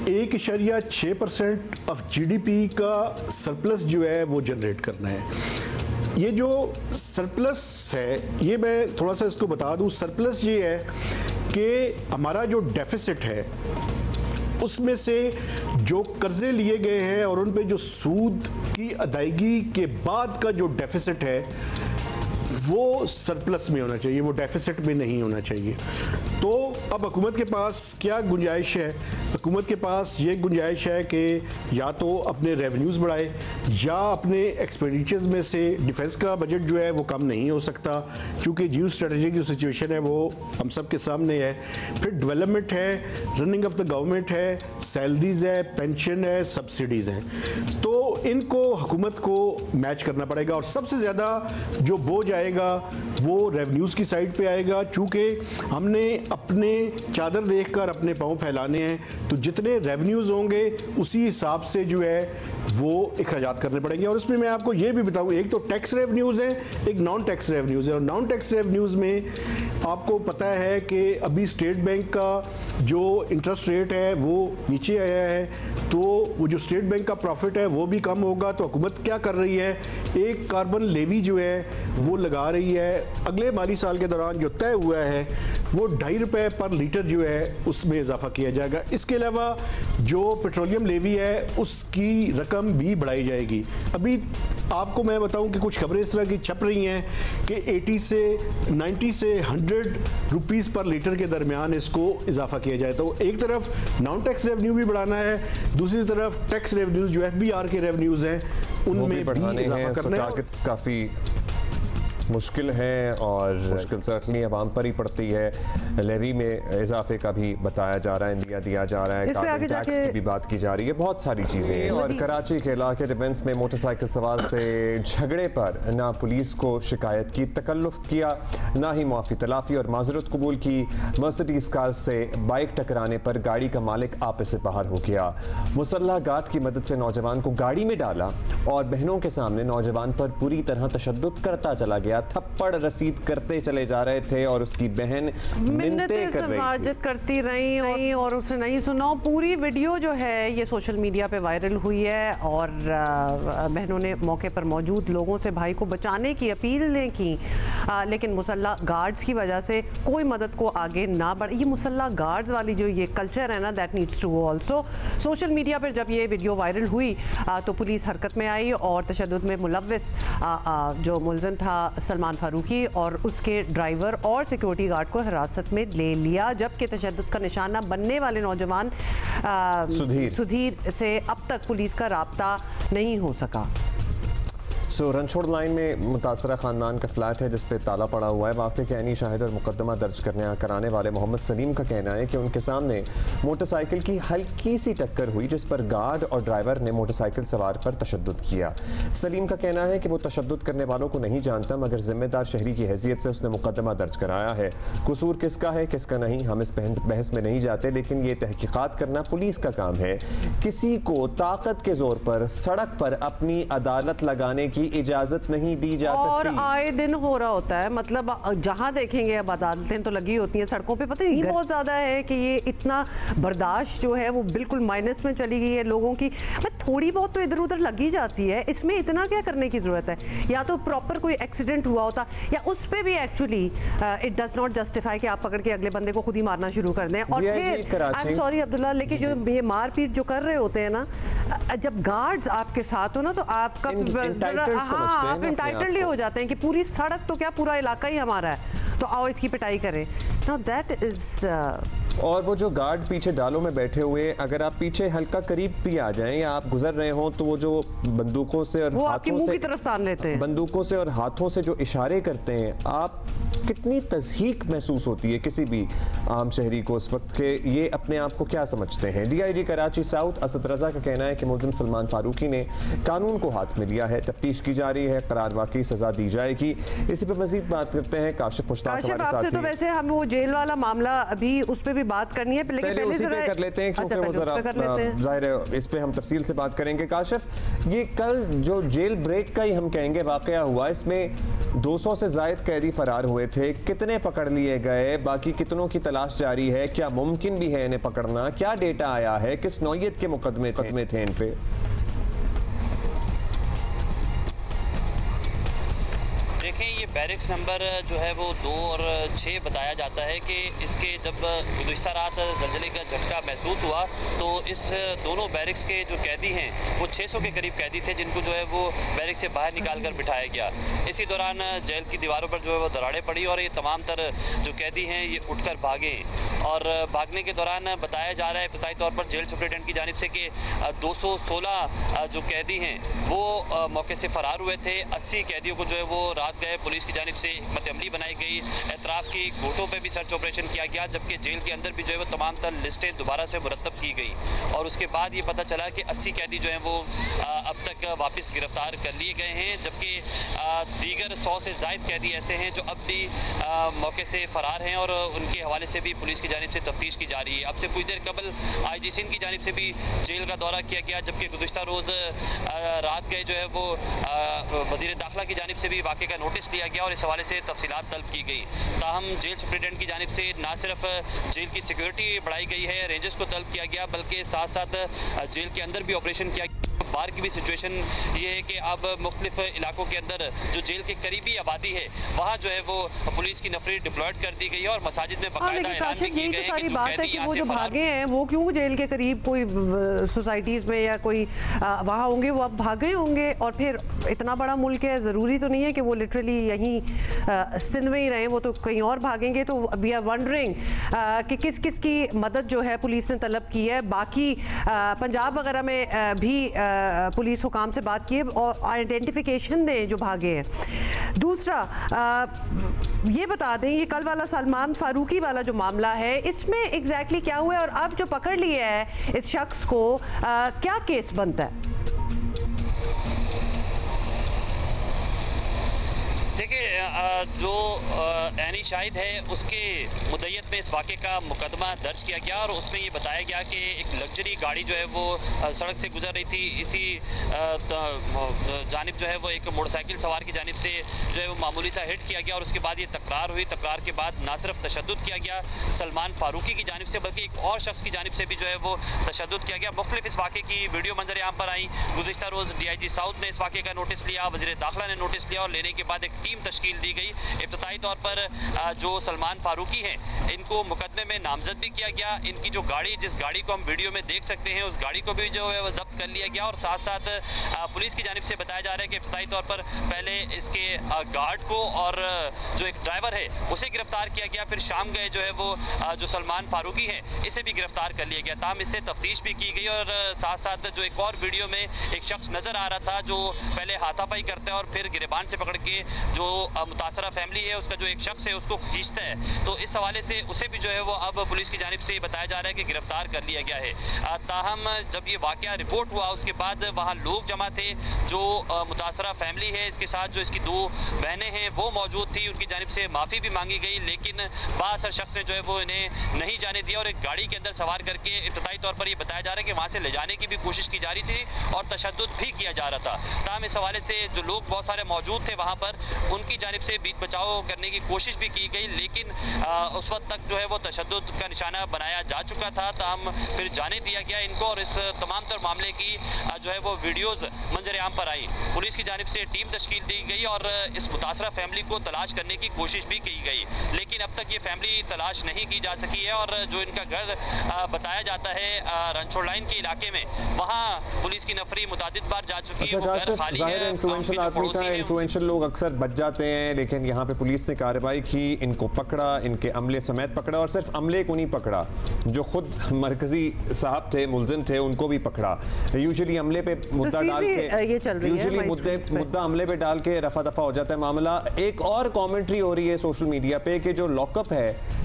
1.6% ऑफ GDP का सरप्लस जो है वो जनरेट करना है। ये जो सरप्लस है, ये मैं थोड़ा सा इसको बता दूं, सरप्लस ये है कि हमारा जो डेफिसिट है उसमें से जो कर्जे लिए गए हैं और उन पे जो सूद की अदायगी के बाद का जो डेफिसिट है वो सरप्लस में होना चाहिए, वो डेफिसिट में नहीं होना चाहिए। तो अब हुकूमत के पास क्या गुंजाइश है? हुकूमत के पास ये गुंजाइश है कि या तो अपने रेवेन्यूज़ बढ़ाए या अपने एक्सपेंडिचर्स में से डिफेंस का बजट जो है वो कम नहीं हो सकता, क्योंकि जियो स्ट्रेटजिक जो सिचुएशन है वो हम सब के सामने है। फिर डेवलपमेंट है, रनिंग ऑफ द गवर्नमेंट है, सैलरीज है, पेंशन है, सब्सिडीज़ हैं, तो इनको हुकूमत को मैच करना पड़ेगा। और सबसे ज़्यादा जो बोझ आएगा वो रेवेन्यूज़ की साइड पे आएगा, चूँकि हमने अपने चादर देखकर अपने पाँव फैलाने हैं, तो जितने रेवेन्यूज़ होंगे उसी हिसाब से जो है वो अखराजात करने पड़ेंगे। और इसमें मैं आपको ये भी बताऊं, एक तो टैक्स रेवेन्यूज़ हैं, एक नॉन टैक्स रेवेन्यूज़ है। और नॉन टैक्स रेवेन्यूज़ में आपको पता है कि अभी स्टेट बैंक का जो इंटरेस्ट रेट है वो नीचे आया है, तो वो जो स्टेट बैंक का प्रॉफिट है वो भी कम होगा। तो हुकूमत क्या कर रही है, एक कार्बन लेवी जो है वो लगा रही है। अगले माली साल के दौरान जो तय हुआ है वो 2.5 रुपये पर लीटर जो है उसमें इजाफा किया जाएगा। इसके अलावा जो पेट्रोलियम लेवी है उसकी रकम भी बढ़ाई जाएगी। अभी आपको मैं बताऊं कि कुछ खबरें इस तरह की छप रही हैं कि 80 से 90 से 100 रुपीस पर लीटर के दरमियान इसको इजाफा किया जाए। तो एक तरफ नॉन टैक्स रेवेन्यू भी बढ़ाना है, दूसरी तरफ टैक्स रेवेन्यूज जो FBR के रेवेन्यूज हैं उनमें भी इजाफा करना है। काफ़ी मुश्किल है और मुश्किल सर्टनली अवाम पर ही पड़ती है। लेवी में इजाफे का भी बताया जा रहा है, दिया जा रहा है, कार्बन टैक्स की भी बात की जा रही है, बहुत सारी चीज़ें। और कराची के इलाके डिफेंस में मोटरसाइकिल सवार से झगड़े पर ना पुलिस को शिकायत की, तकल्लुफ़ किया, ना ही मुआफ़ी तलाफ़ी और माजरत कबूल की। मर्सिडीज़ कार से बाइक टकराने पर गाड़ी का मालिक आपे से बाहर हो गया। मुसल्लह गार्ड की मदद से नौजवान को गाड़ी में डाला और बहनों के सामने नौजवान पर बुरी तरह तशद्दुद करता चला गया। थप्पड़ रसीद करते चले जा रहे थे और उसकी बहन मिन्नतें कर रही थी, करती रही और उसने नहीं सुना। पूरी वीडियो जो है ये सोशल मीडिया पे वायरल हुई है और बहनों ने मौके पर मौजूद लोगों से भाई को बचाने की अपील ने की, लेकिन मुसल्लह गार्ड्स की वजह से कोई मदद को आगे ना बढ़े। ये मुसल्लह गार्ड्स वाली जो ये कल्चर है ना, that needs to go also. Social media पर जब ये वीडियो वायरल हुई तो पुलिस हरकत में आई और तशद्दुद में मुलव्विस जो मुलजिम था सलमान फारूकी और उसके ड्राइवर और सिक्योरिटी गार्ड को हिरासत में ले लिया, जबकि तशद्दुद का निशाना बनने वाले नौजवान सुधीर से अब तक पुलिस का राब्ता नहीं हो सका। रनछोड़ लाइन में मुतासरा ख़ानदान का फ्लैट है जिस पे ताला पड़ा हुआ है। वाक़े के ऐनी शाहिद और मुकदमा दर्ज कराने वाले मोहम्मद सलीम का कहना है कि उनके सामने मोटरसाइकिल की हल्की सी टक्कर हुई जिस पर गार्ड और ड्राइवर ने मोटरसाइकिल सवार पर तशद्दुद किया। सलीम का कहना है कि वो तशद्दुद करने वालों को नहीं जानता, मगर जिम्मेदार शहरी की हैसियत से उसने मुकदमा दर्ज कराया है। कसूर किसका है किसका नहीं हम इस बहस में नहीं जाते, लेकिन ये तहकीकात करना पुलिस का काम है। किसी को ताकत के जोर पर सड़क पर अपनी अदालत लगाने की इजाजत नहीं दी जा सकती। और आए दिन हो रहा होता है, मतलब जहां देखेंगे अब अदालतें तो लगी होती हैं सड़कों पे। पता नहीं बहुत ज्यादा है कि ये इतना बर्दाश्त जो है वो बिल्कुल माइनस में चली गई है लोगों की। थोड़ी बहुत तो इधर उधर लगी जाती है, इसमें इतना क्या करने की जरूरत है। या तो प्रॉपर कोई एक्सीडेंट हुआ होता या उस पे भी actually it does not justify कि आप पकड़ के अगले बंदे को खुद ही मारना शुरू कर दें। और फिर आई एम सॉरी अब्दुल्ला, लेकिन जो ये मारपीट जो कर रहे होते हैं ना, जब गार्ड्स आपके साथ हो ना तो आपका आप इंटाइटल्ड हो जाते हैं कि पूरी सड़क तो क्या पूरा इलाका ही हमारा है, तो आओ इसकी पिटाई करें। नाउ दैट इज और वो जो गार्ड पीछे डालों में बैठे हुए, अगर आप पीछे हल्का करीब भी आ जाएं या आप गुजर रहे हो तो वो जो बंदूकों से और हाथों से, की तरफ तान लेते हैं, बंदूकों से और हाथों से जो इशारे करते हैं, आप कितनी तज़हीक महसूस होती है किसी भी आम शहरी को उस वक्त के ये अपने आप को क्या समझते हैं। DIG कराची साउथ असद रजा का कहना है कि मुलजिम सलमान फारूकी ने कानून को हाथ में लिया है, तफ्तीश की जा रही है, करार वाकई सजा दी जाएगी। इसी पे मजीद बात करते हैं काशिफ मुश्ताक हमारे साथ। तो वैसे हम वो जेल वाला मामला अभी उस पे भी बात करनी है, लेकिन पहले उसी पे कर लेते हैं क्योंकि वो जरा जाहिर है इस पे हम तफसील से बात करेंगे। काशिफ, ये कल जो जेल ब्रेक का ही हम कहेंगे वाकया हुआ, इसमें 200 से जायद कैदी फरार हुए थे, कितने पकड़ लिए गए, बाकी कितनों की तलाश जारी है, क्या मुमकिन भी है इन्हें पकड़ना, क्या डेटा आया है, किस नौयत के मुकदमे थे इन पे? देखें, ये बैरिक्स नंबर जो है वो 2 और 6 बताया जाता है कि इसके जब गुज़िश्ता रात ज़लज़ले का झटका महसूस हुआ तो इस दोनों बैरिक्स के जो कैदी हैं वो 600 के करीब कैदी थे, जिनको जो है वो बैरिक्स से बाहर निकाल कर बिठाया गया। इसी दौरान जेल की दीवारों पर जो है वो दरारें पड़ी और ये तमाम तर जो कैदी हैं ये उठकर भागे, और भागने के दौरान बताया जा रहा है इब्तदाई तौर पर जेल सुपरिटेंडेंट की जानिब से कि 216 जो कैदी हैं वो मौके से फ़रार हुए थे। 80 कैदियों को जो है वो रात गए, पुलिस की जानिब से हिकमत अमली बनाई गई, एतराफ़ की गोटों पे भी सर्च ऑपरेशन किया गया, जबकि जेल के अंदर भी जो है वो तमाम तर लिस्टें दोबारा से मुरतब की गई, और उसके बाद ये पता चला कि 80 कैदी जो हैं वो अब तक वापस गिरफ्तार कर लिए गए हैं, जबकि दीगर 100 से ज़ायद कैदी ऐसे हैं जो अब भी मौके से फ़रार हैं और उनके हवाले से भी पुलिस की जानिब से तफ्तीश की जा रही है। अब से कुछ देर कबल IG सिंध की जानिब से भी जेल का दौरा किया गया, जबकि गुज़िश्ता रोज़ रात गए जो है वो वज़ीर दाखिला की जानिब से भी वाक़े का नोटिस लिया गया और इस हवाले से तफसीलात तलब की गई। ताहम जेल सुपरिटेंडेंट की जानिब से ना सिर्फ जेल की सिक्योरिटी बढ़ाई गई है, रेंजर्स को तलब किया गया, बल्कि साथ साथ जेल के अंदर भी ऑपरेशन किया गया। बाहर की भी सिचुएशन ये है कि अब मुख्तलिफ इलाकों के अंदर जो जेल के करीबी आबादी है वहाँ जो है वो पुलिस की नफरी डिप्लॉयड कर दी गई है और मसाजिद में बाकायदा ऐलान भी किए गए हैं कि बात है कि वो जो भागे हैं वो क्यों जेल के करीब कोई सोसाइटीज़ में या कोई वहाँ होंगे, वो अब भागे होंगे, और फिर इतना बड़ा मुल्क है, ज़रूरी तो नहीं है कि वो लिटरली यहीं सिंध में ही रहें, वो तो कहीं और भागेंगे। तो वी आर वंडरिंग कि किस किस की मदद जो है पुलिस ने तलब की है। बाकी पंजाब वगैरह में भी पुलिस हुकाम से बात की है और आइडेंटिफिकेशन दें जो भागे हैं। दूसरा ये बता दें, ये कल वाला सलमान फारूकी वाला जो मामला है, इसमें एग्जैक्टली क्या हुआ है और अब जो पकड़ लिया है इस शख्स को क्या केस बनता है? देखिए, जो ऐनी शाहिद है उसके मुद्दत में इस वाक़े का मुकदमा दर्ज किया गया और उसमें ये बताया गया कि एक लग्जरी गाड़ी जो है वो सड़क से गुजर रही थी, इसी जानिब जो है वो एक मोटरसाइकिल सवार की जानिब से जो है वो मामूली सा हिट किया गया और उसके बाद ये तकरार हुई। तकरार के बाद ना सिर्फ तशद्दुद किया गया सलमान फारूकी की जानिब से, बल्कि एक और शख्स की जानिब से भी जो है वो तशद्दुद किया गया। मुख्तलिफ इस वाक़े की वीडियो मंजर यहाँ पर आई। गुज़िश्ता रोज़ DIG साउथ ने इस वाक़े का नोटिस लिया, वज़ीर दाखिला ने नोटिस लिया और लेने के बाद एक टीम तश्कील दी गई। इब्तदाई तौर पर जो सलमान फारूकी हैं इनको मुकदमे में नामजद भी किया गया। इनकी जो गाड़ी, जिस गाड़ी को हम वीडियो में देख सकते हैं, उस गाड़ी को भी जो है वो जब्त कर लिया गया और साथ साथ पुलिस की जानिब से बताया जा रहा है कि इब्तदाई तौर पर पहले इसके गार्ड को और जो एक ड्राइवर है उसे गिरफ्तार किया गया, फिर शाम गए जो है वो जो सलमान फारूकी हैं इसे भी गिरफ्तार कर लिया गया। ताहम इससे तफ्तीश भी की गई और साथ साथ जो एक और वीडियो में एक शख्स नज़र आ रहा था जो पहले हाथापाई करता है और फिर गिरबान से पकड़ के जो मुतासरा फैमिली है उसका जो एक शख्स है उसको खींचता है, तो इस हवाले से उसे भी जो है वो अब पुलिस की जानिब से बताया जा रहा है कि गिरफ्तार कर लिया गया है। ताहम जब ये वाक़या रिपोर्ट हुआ उसके बाद वहाँ लोग जमा थे, जो मुतासरा फैमिली है इसके साथ जो इसकी 2 बहनें हैं वो मौजूद थी, उनकी जानिब से माफ़ी भी मांगी गई, लेकिन बाअसर शख्स ने जो है वो इन्हें नहीं जाने दिया और एक गाड़ी के अंदर सवार करके इब्तदाई तौर पर ये बताया जा रहा है कि वहाँ से ले जाने की भी कोशिश की जा रही थी और तशद्दुद भी किया जा रहा था। ताहम इस हवाले से जो लोग बहुत सारे मौजूद थे वहाँ पर, उनकी जानिब से बीच बचाव करने की कोशिश भी की गई, लेकिन उस वक्त तक जो है वो तशद्दुद का निशाना बनाया जा चुका था। ताहम फिर जाने दिया गया इनको और इस तमाम तर मामले की जो है वो वीडियोज़ मंजर आम पर आई। पुलिस की जानिब से टीम तश्कील दी गई और इस मुतासरा फैमिली को तलाश करने की कोशिश भी की गई, लेकिन अब तक ये फैमिली तलाश नहीं की जा सकी है और जो इनका घर बताया जाता है रनछोड़ लाइन के इलाके में, वहाँ पुलिस की नफरी मुतादिद बार जा चुकी है, वो घर खाली है। इन्फ्लुएंशियल आदमी था, इन्फ्लुएंशियल लोग अक्सर बच हट जाते हैं, लेकिन यहाँ पे पुलिस ने कार्रवाई की, इनको पकड़ा, इनके अमले समेत पकड़ा, और सिर्फ अमले को नहीं पकड़ा, जो खुद मरकजी साहब थे, मुलजिम थे, उनको भी पकड़ा। यूजुअली अमले पे मुद्दा डाल के मुद्दा अमले पे डाल के रफा दफा हो जाता है मामला। एक और कमेंट्री हो रही है सोशल मीडिया पे कि जो लॉकअप है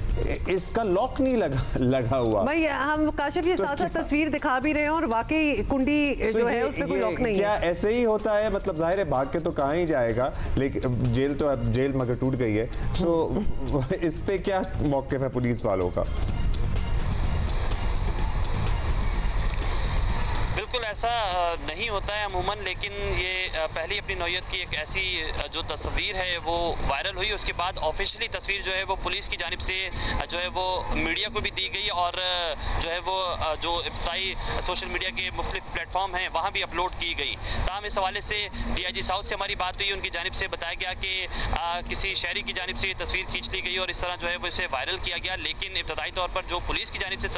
इसका लॉक नहीं लगा हुआ। भाई हम काशिफ ये साथ साथ तस्वीर दिखा भी रहे हैं और वाकई कुंडी जो है उसमें कोई लॉक नहीं है। क्या ऐसे ही होता है? मतलब जाहिर है भाग के तो कहाँ ही जाएगा, लेकिन जेल तो अब जेल मगर टूट गई है। सो इस पे क्या मौक़िफ़ है पुलिस वालों का? बिल्कुल ऐसा नहीं होता है अमूमन, लेकिन ये पहली अपनी नौयत की एक ऐसी जो तस्वीर है वो वायरल हुई। उसके बाद ऑफिशियली तस्वीर जो है वो पुलिस की जानिब से जो है वो मीडिया को भी दी गई और जो है वो जो इब्तदाई सोशल मीडिया के मुख्तलिफ प्लेटफॉर्म हैं वहाँ भी अपलोड की गई। ताहम इस हवाले से DIG साउथ से हमारी बात हुई, उनकी जानिब से बताया गया कि किसी शहरी की जानिब से तस्वीर खींच ली गई और इस तरह जो है वो इसे वायरल किया गया। लेकिन इब्तदाई तौर पर जो पुलिस की जानिब से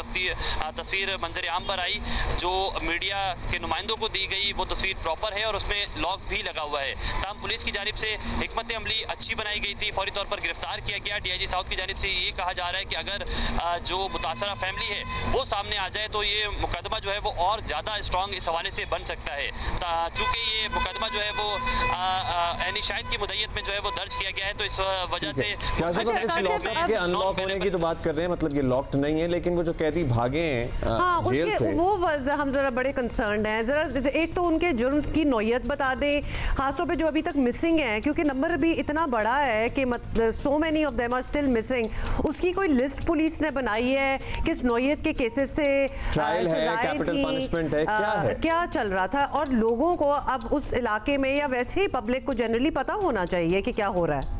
तस्वीर मंजर आम पर आई, जो मीडिया के नुमाइंदों को दी गई, वो तस्वीर प्रॉपर है और उसमें लॉक भी लगा हुआ है। तमाम पुलिस की जानिब से हिकमत अमली अच्छी बनाई गई थी, फौरी तौर पर गिरफ्तार किया गया। DIG साउथ की जानिब से ये कहा जा रहा है कि अगर जो मुतासरा फैमिली है वो सामने आ जाए तो ये मुकदमा जो है वो और ज़्यादा स्ट्रॉन्ग इस हवाले से बन सकता है। चूँकि ये मुकदमा जो है वो एनी शाहिद की मुद्दत में जो है वो दर्ज किया गया है, तो इस वजह से अनलॉक होने की तो बात कर रहे हैं, मतलब ये लॉक्ड नहीं है, लेकिन वो जो कैदी भागे हैं जेल से, वो हम जरा बड़े कंसर्न हैं। जरा एक तो उनके जुर्म की नौयत बता दें, खासतौर पे जो अभी तक मिसिंग है, क्योंकि नंबर भी इतना बड़ा है कि so many of them are still missing. उसकी कोई लिस्ट पुलिस ने बनाई है? किस नौयत के केसेस थे? ट्रायल है, कैपिटल पनिशमेंट है, क्या है, क्या चल रहा था? और लोगों को अब उस इलाके में या वैसे ही पब्लिक को जनरली पता होना चाहिए कि क्या हो रहा है।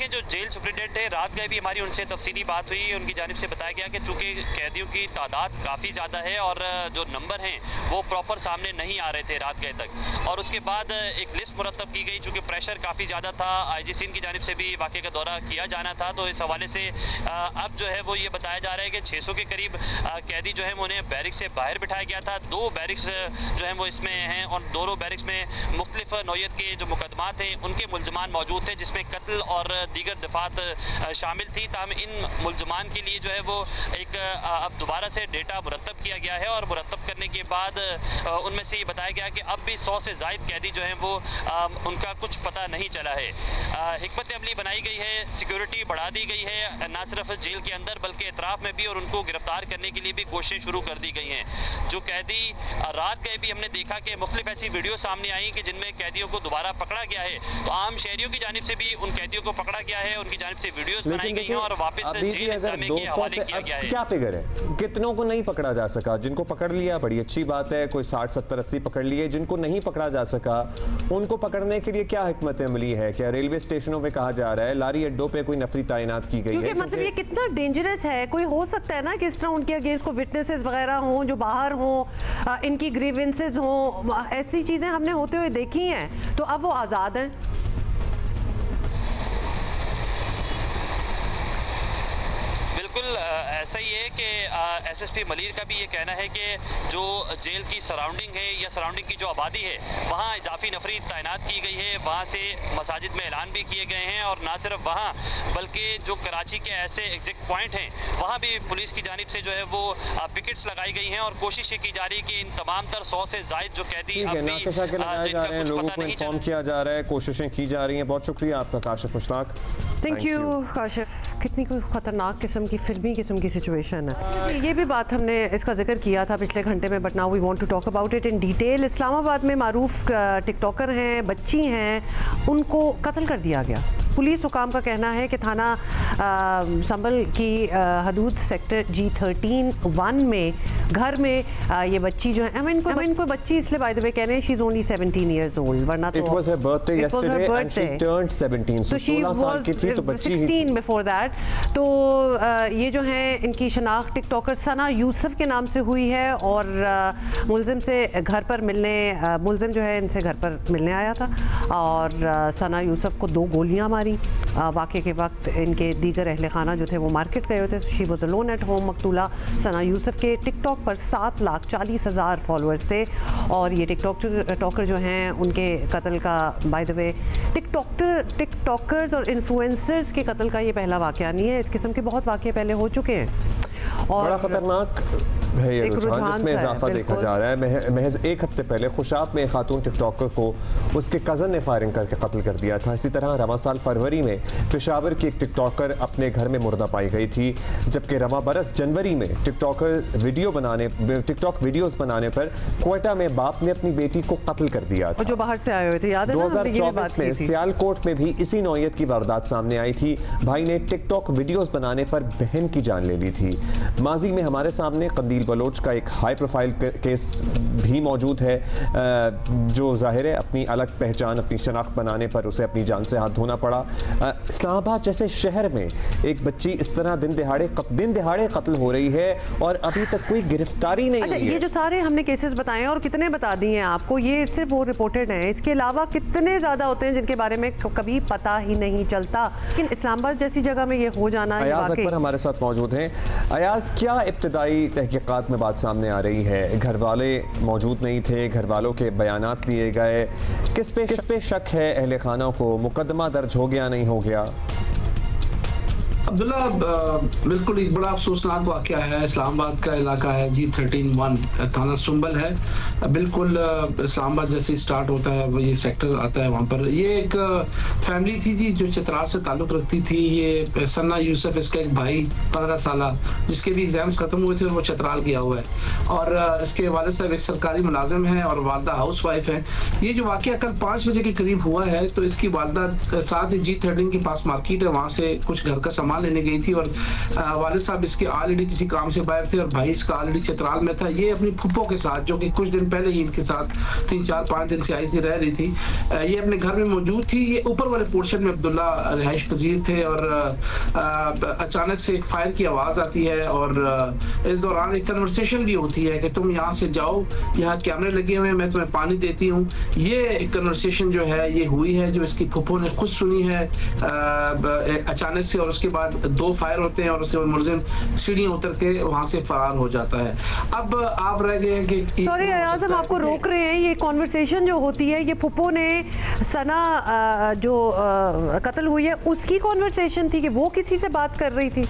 जो जेल सुप्रिटेंडेंट है, रात गए भी हमारी उनसे तफसीली बात हुई। उनकी जानिब से बताया गया कि चूंकि कैदियों की तादाद काफ़ी ज़्यादा है और जो नंबर हैं वो प्रॉपर सामने नहीं आ रहे थे रात गए तक, और उसके बाद एक लिस्ट मुरतब की गई। चूँकि प्रेशर काफ़ी ज़्यादा था, IG सिंध की जानिब से भी वाक़े का दौरा किया जाना था, तो इस हवाले से अब जो है वो ये बताया जा रहा है कि 600 के करीब कैदी जो है उन्हें बैरिक्स से बाहर बिठाया गया था। 2 बैरिक्स जो हैं वो इसमें हैं और दोनों बैरिक्स में मुख्तलिफ नौयत के जो मुकदमात हैं उनके मुलजमान मौजूद थे, जिसमें कत्ल और दीगर दफात शामिल थी। ताहम इन मुलजमान के लिए जो है वो एक अब दोबारा से डेटा मुरतब किया गया है और मुरतब करने के बाद उनमें से ये बताया गया कि अब भी 100 से ज़ायद कैदी जो हैं वो उनका कुछ पता नहीं चला है। हिकमत अमली बनाई गई है, सिक्योरिटी बढ़ा दी गई है, ना सिर्फ जेल के अंदर बल्कि एतराफ़ में भी, और उनको गिरफ्तार करने के लिए भी कोशिशें शुरू कर दी गई हैं। जो कैदी रात गए भी हमने देखा कि मुख्तलिफ ऐसी वीडियो सामने आई कि जिनमें कैदियों को दोबारा पकड़ा गया है, तो आम शहरियों की जानिब से भी उन कैदियों को पकड़ा गया है, उनकी जानिब से वीडियोस बनाई गई हैं और वापस जेल इंतजामिया के हवाले किया गया है। क्या फिगर है, कितनों को नहीं पकड़ा जा सका? जिनको पकड़ लिया बड़ी अच्छी बात है, कोई 60, 70, 80 पकड़ लिए। जिनको नहीं पकड़ा जा सका उनको पकड़ने के लिए क्या हिकमत अमली है? क्या रेलवे स्टेशनों पे कहा जा रहा है, लारी अड्डों पे कोई नफरी तैनात की गई है? मतलब ये कितना डेंजरस है। कोई हो सकता है ना कि इस तरह उनके अगेंस्ट को विटनेसेस वगैरह हों जो बाहर हों, इनकी ग्रीवेंसेस हों, ऐसी चीजें हमने होते हुए देखी हैं, तो अब वो आज़ाद हैं। बिल्कुल ऐसा ही है कि SSP मलीर का भी ये कहना है कि जो जेल की सराउंडिंग है या सराउंडिंग की जो आबादी है वहाँ इजाफी नफरी तैनात की गई है। वहाँ से मसाजिद में ऐलान भी किए गए हैं और ना सिर्फ वहाँ बल्कि जो कराची के ऐसे एग्जैक्ट पॉइंट हैं वहाँ भी पुलिस की जानिब से जो है वो पिकेट्स लगाई गई हैं और कोशिश ये की जा रही है कि इन तमाम तर 100 से ज़ायद जो कैदी लोगों को इन्फॉर्म किया जा रहा है, कोशिशें की जा रही हैं। बहुत शुक्रिया आपका काशिफ मुश्ताक। Thank you Kashif. कितनी कोई ख़तरनाक किस्म की फिल्मी किस्म की सिचुएशन है। ये भी बात हमने इसका जिक्र किया था पिछले घंटे में, but now we want to talk about it in detail. Islamabad में मारूफ टिकटॉकर हैं, बच्ची हैं, उनको कत्ल कर दिया गया। पुलिस हुकाम का कहना है कि थाना संभल की हदूद सेक्टर G13-1 में घर में ये बच्ची जो है, इनको बच्ची इसलिए बाय द वे कह रहे हैं, she is only 17 years old, वरना तो it was her birthday yesterday and she turned 17, सो 16 साल की थी तो बच्ची ही 16 बिफोर दैट। तो ये जो है इनकी शनाख्त टिकटॉकर सना यूसुफ के नाम से हुई है और मुलजिम से घर पर मिलने मुलजिम जो है इनसे घर पर मिलने आया था और सना यूसुफ को 2 गोलियां मारी। वाक़े के वक्त इनके दीगर अहले खाना जो थे वो मार्केट गए होते। She was alone at home. मकतूला सना यूसुफ के टिकटॉक पर 7,40,000 फॉलोअर्स थे और ये टिकटॉकर जो हैं उनके कत्ल का बाय द वे टिकटॉकर्स और इन्फ्लुएंसर्स के कत्ल का ये पहला वाक़या नहीं है। इस किस्म के बहुत वाक़े पहले हो चुके हैं और बड़ा खतरनाक है ये रुझान जिसमें इजाफा देखा जा रहा है। महज 1 हफ्ते पहले खुशाब में खातून टिकटॉकर को उसके कज़न ने फायरिंग करके कत्ल कर दिया था। इसी तरह रवां साल फरवरी में पेशावर की एक टिकटॉकर अपने घर में मुर्दा पाई गई थी, जबकि रवां बरस जनवरी में टिकटॉक वीडियोस बनाने पर क्वेटा में बाप ने अपनी बेटी को कत्ल कर दिया था। जो बाहर से आए हुए थे, याद है? 2024 में सियालकोट में भी इसी नौयत की वारदात सामने आई थी। भाई ने टिकटॉक वीडियोस बनाने पर बहन की जान ले ली थी। माजी में हमारे सामने कंदील बलोच का एक हाई प्रोफाइल केस भी मौजूद है, जो जाहिर है अपनी अलग पहचान, अपनी शनाख्त बनाने पर उसे अपनी जान से हाथ धोना पड़ा। इस्लामाबाद जैसे शहर में एक बच्ची इस तरह दिन दिहाड़े कत्ल हो रही है और अभी तक कोई गिरफ्तारी नहीं हुई है। ये जो सारे हमने केसेस बताए और कितने बता दिए हैं आपको, ये सिर्फ वो रिपोर्टेड हैं। इसके अलावा कितने ज़्यादा होते हैं जिनके बारे में कभी पता ही नहीं चलता। लेकिन इस्लामाबाद जैसी जगह में ये हो जाना। अयाज अकबर हमारे साथ मौजूद हैं। अयाज, क्या इब्तदाई तहकीकात में बात सामने आ रही है? घर वाले मौजूद नहीं थे, घर वालों के बयानात लिए गए, किस पे शक है अहले खाना को? मुकदमा दर्ज हो गया, नहीं हो गया? अब्दुल्ला, बिल्कुल एक बड़ा अफसोसनाक वाक़या है। इस्लामाबाद का इलाका है G13-1, थाना सुंबल है। बिल्कुल इस्लामाबाद जैसे स्टार्ट होता है वो ये सेक्टर आता है वहाँ पर। ये एक फैमिली थी जी जो चित्राल से ताल्लुक़ रखती थी। ये सना यूसुफ, इसका एक भाई 15 साल जिसके भी एग्जाम्स ख़त्म हुए थे और वो चित्राल गया हुआ है और इसके वालिद साहब एक सरकारी मुलाजिम हैं और वालदा हाउस वाइफ है। ये जो वाक़या कल 5 बजे के करीब हुआ है तो इसकी वालदा साथ ही G13 के पास मार्केट है, वहाँ से कुछ घर का सामान लेने गई थी और वालिद साहब इसके ऑलरेडी किसी काम से बाहर थे और भाई इसका ऑलरेडी चित्राल में था। ये अपनी फुप्पो के साथ, जो कि कुछ दिन पहले ही इनके साथ 3-4-5 दिन से आई सी रह रही थी, ये अपने घर में मौजूद थी। ये ऊपर वाले पोर्शन में अब्दुल्ला रिहाइश पजीर थे और अचानक से एक फायर की आवाज़ आती है और इस दौरान एक कन्वर्सेशन भी होती है कि तुम यहाँ से जाओ, यहाँ कैमरे लगे हुए हैं, मैं तुम्हें पानी देती हूँ। ये कन्वर्सेशन जो है ये हुई है, जो इसकी फुप्पो ने खुद सुनी है अचानक से, और उसके बाद 2 फायर होते हैं और उसके बाद मुलजिम सीढ़ियां उतर के वहां से फरार हो जाता है। अब आप रह गए कि सॉरी अयाज, हम आपको रोक रहे हैं। ये कॉन्वर्सेशन जो होती है, ये फुप्पो ने सना जो कत्ल हुई है उसकी कॉन्वर्सेशन थी कि वो किसी से बात कर रही थी?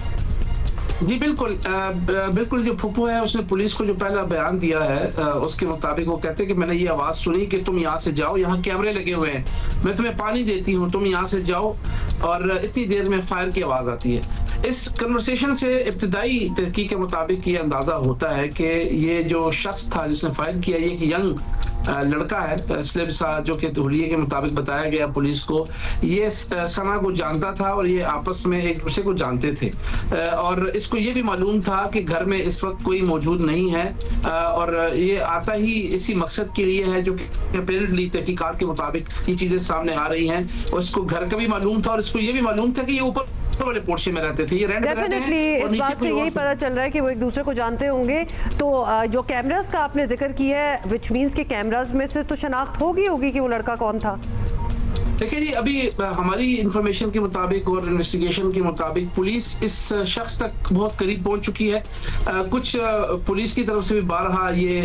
जी बिल्कुल, बिल्कुल। जो फुप्पो है उसने पुलिस को जो पहला बयान दिया है उसके मुताबिक वो कहते हैं कि मैंने ये आवाज़ सुनी कि तुम यहाँ से जाओ, यहाँ कैमरे लगे हुए हैं, मैं तुम्हें पानी देती हूँ, तुम यहाँ से जाओ, और इतनी देर में फायर की आवाज़ आती है। इस कन्वर्सेशन से इब्तिदाई तहकीक के मुताबिक ये अंदाज़ा होता है कि ये जो शख्स था जिसने फायर किया, ये एक यंग लड़का है स्लिम सा, जो कि हुलिये के मुताबिक बताया गया पुलिस को। ये सना को जानता था और ये आपस में एक दूसरे को जानते थे और इसको ये भी मालूम था कि घर में इस वक्त कोई मौजूद नहीं है और ये आता ही इसी मकसद के लिए है, जो कि अपेरेंटली तहकीकात के मुताबिक ये चीज़ें सामने आ रही हैं। और इसको घर का भी मालूम था और इसको ये भी मालूम था कि ये ऊपर वाले पोर्शन में रहते थे, ये रेंट में रहते हैं। इस बात से यही पता चल रहा है कि वो एक दूसरे को जानते होंगे। तो जो कैमरास का आपने जिक्र किया है, विच मींस के कैमरास में से तो शनाख्त होगी कि वो लड़का कौन था? देखिए जी, अभी हमारी इंफॉर्मेशन के मुताबिक और इन्वेस्टिगेशन के मुताबिक पुलिस इस शख्स तक बहुत करीब पहुंच चुकी है। कुछ पुलिस की तरफ से भी बारहा ये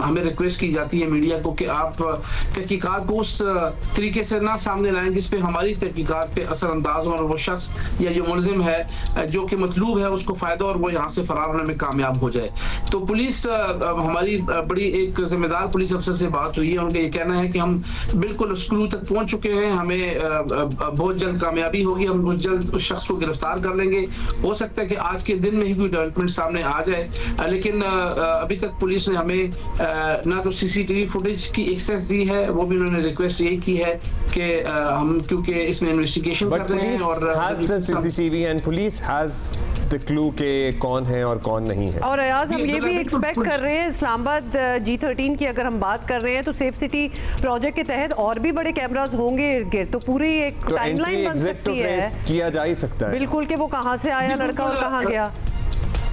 हमें रिक्वेस्ट की जाती है मीडिया को कि आप तहकीकात को उस तरीके से ना सामने लाएं जिस पे हमारी तहकीकात पे असरअंदाज हो और वो शख्स या जो मुलजिम है जो कि मतलूब है उसको फ़ायदा और वो यहाँ से फरार होने में कामयाब हो जाए। तो पुलिस हमारी बड़ी एक जिम्मेदार पुलिस अफसर से बात हुई है, उनका ये कहना है कि हम बिल्कुल उस क्लू तक पहुंच चुके हैं, हमें बहुत जल्द कामयाबी होगी, हम जल्द उस शख्स को गिरफ्तार कर लेंगे। हो सकता है कि आज के दिन में ही कोई डेवलपमेंट सामने आ जाए, लेकिन अभी तक पुलिस ने हमें ना तो सीसीटीवी फुटेज की एक्सेस दी है, वो भी उन्होंने रिक्वेस्ट यही की है कि हम क्योंकि इसमें इन्वेस्टिगेशन कर रहे हैं और CCTV and police has the clue के कौन है और कौन नहीं है। और अयाज, हम ये भी एक्सपेक्ट कर रहे हैं इस्लामाबाद G13 की अगर हम बात कर रहे हैं तो सेफ सिटी प्रोजेक्ट के तहत और भी बड़े कैमरा कैमरास होंगे इर्द गिर्द तो पूरी एक तो टाइमलाइन बन सकती है, किया जा ही सकता है बिल्कुल कि वो कहाँ से आया लड़का और कहाँ गया।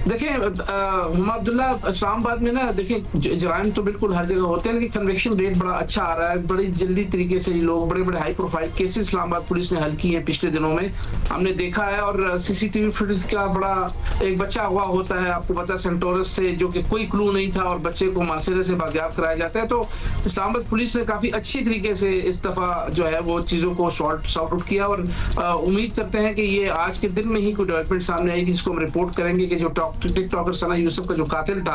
देखिए अब्दुल्ला, इस्लामाबाद में ना देखिए जराइम तो बिल्कुल हर जगह होते हैं, लेकिन कन्विक्शन रेट बड़ा अच्छा आ रहा है, बड़ी जल्दी तरीके से लोग बड़े बड़े high profile cases Islamabad police ने हल किए हैं पिछले दिनों में, हमने देखा है। और सीसीटीवी फुटेज का बड़ा एक बच्चा हुआ होता है, आपको पता है सेंटोरस से, जो कि कोई क्लू नहीं था और बच्चे को मार्सेरे से बाजियाब कराया जाता है। तो इस्लामाबाद पुलिस ने काफी अच्छी तरीके से इस दफा जो है वो चीजों को सॉर्ट आउट किया और उम्मीद करते हैं कि ये आज के दिन में ही कोई डेवलपमेंट सामने आएगी जिसको हम रिपोर्ट करेंगे कि जो टिकटॉकर सना यूसुफ का जो कातिल था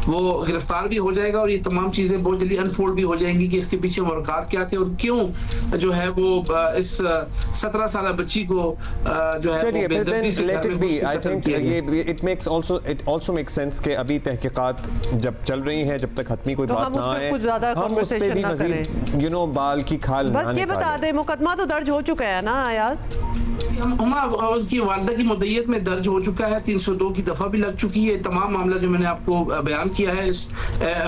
वो गिरफ्तार भी हो जाएगा और ये तमाम चीजें बहुत जल्दी अनफोल्ड भी हो जाएंगी कि इसके पीछे मुराकात क्या थे और क्यों जो है वो इस 17 साल बच्ची को जो है वो बेदर्दी से आई थिंक ये इट आल्सो मेक्स सेंस कि अभी तहकीकात जब चल रही हैं, जब तक हतमी कोई बात ना आए हम उस पे भी मजीद बाल की खाल बस ये बता दे, मुकदमा तो दर्ज हो चुका है ना अयाज? उनकी वालदा की मुद्दत में दर्ज हो चुका है, 302 की दफा भी लग चुकी है। तमाम मामला जो मैंने आपको बयान किया है, इस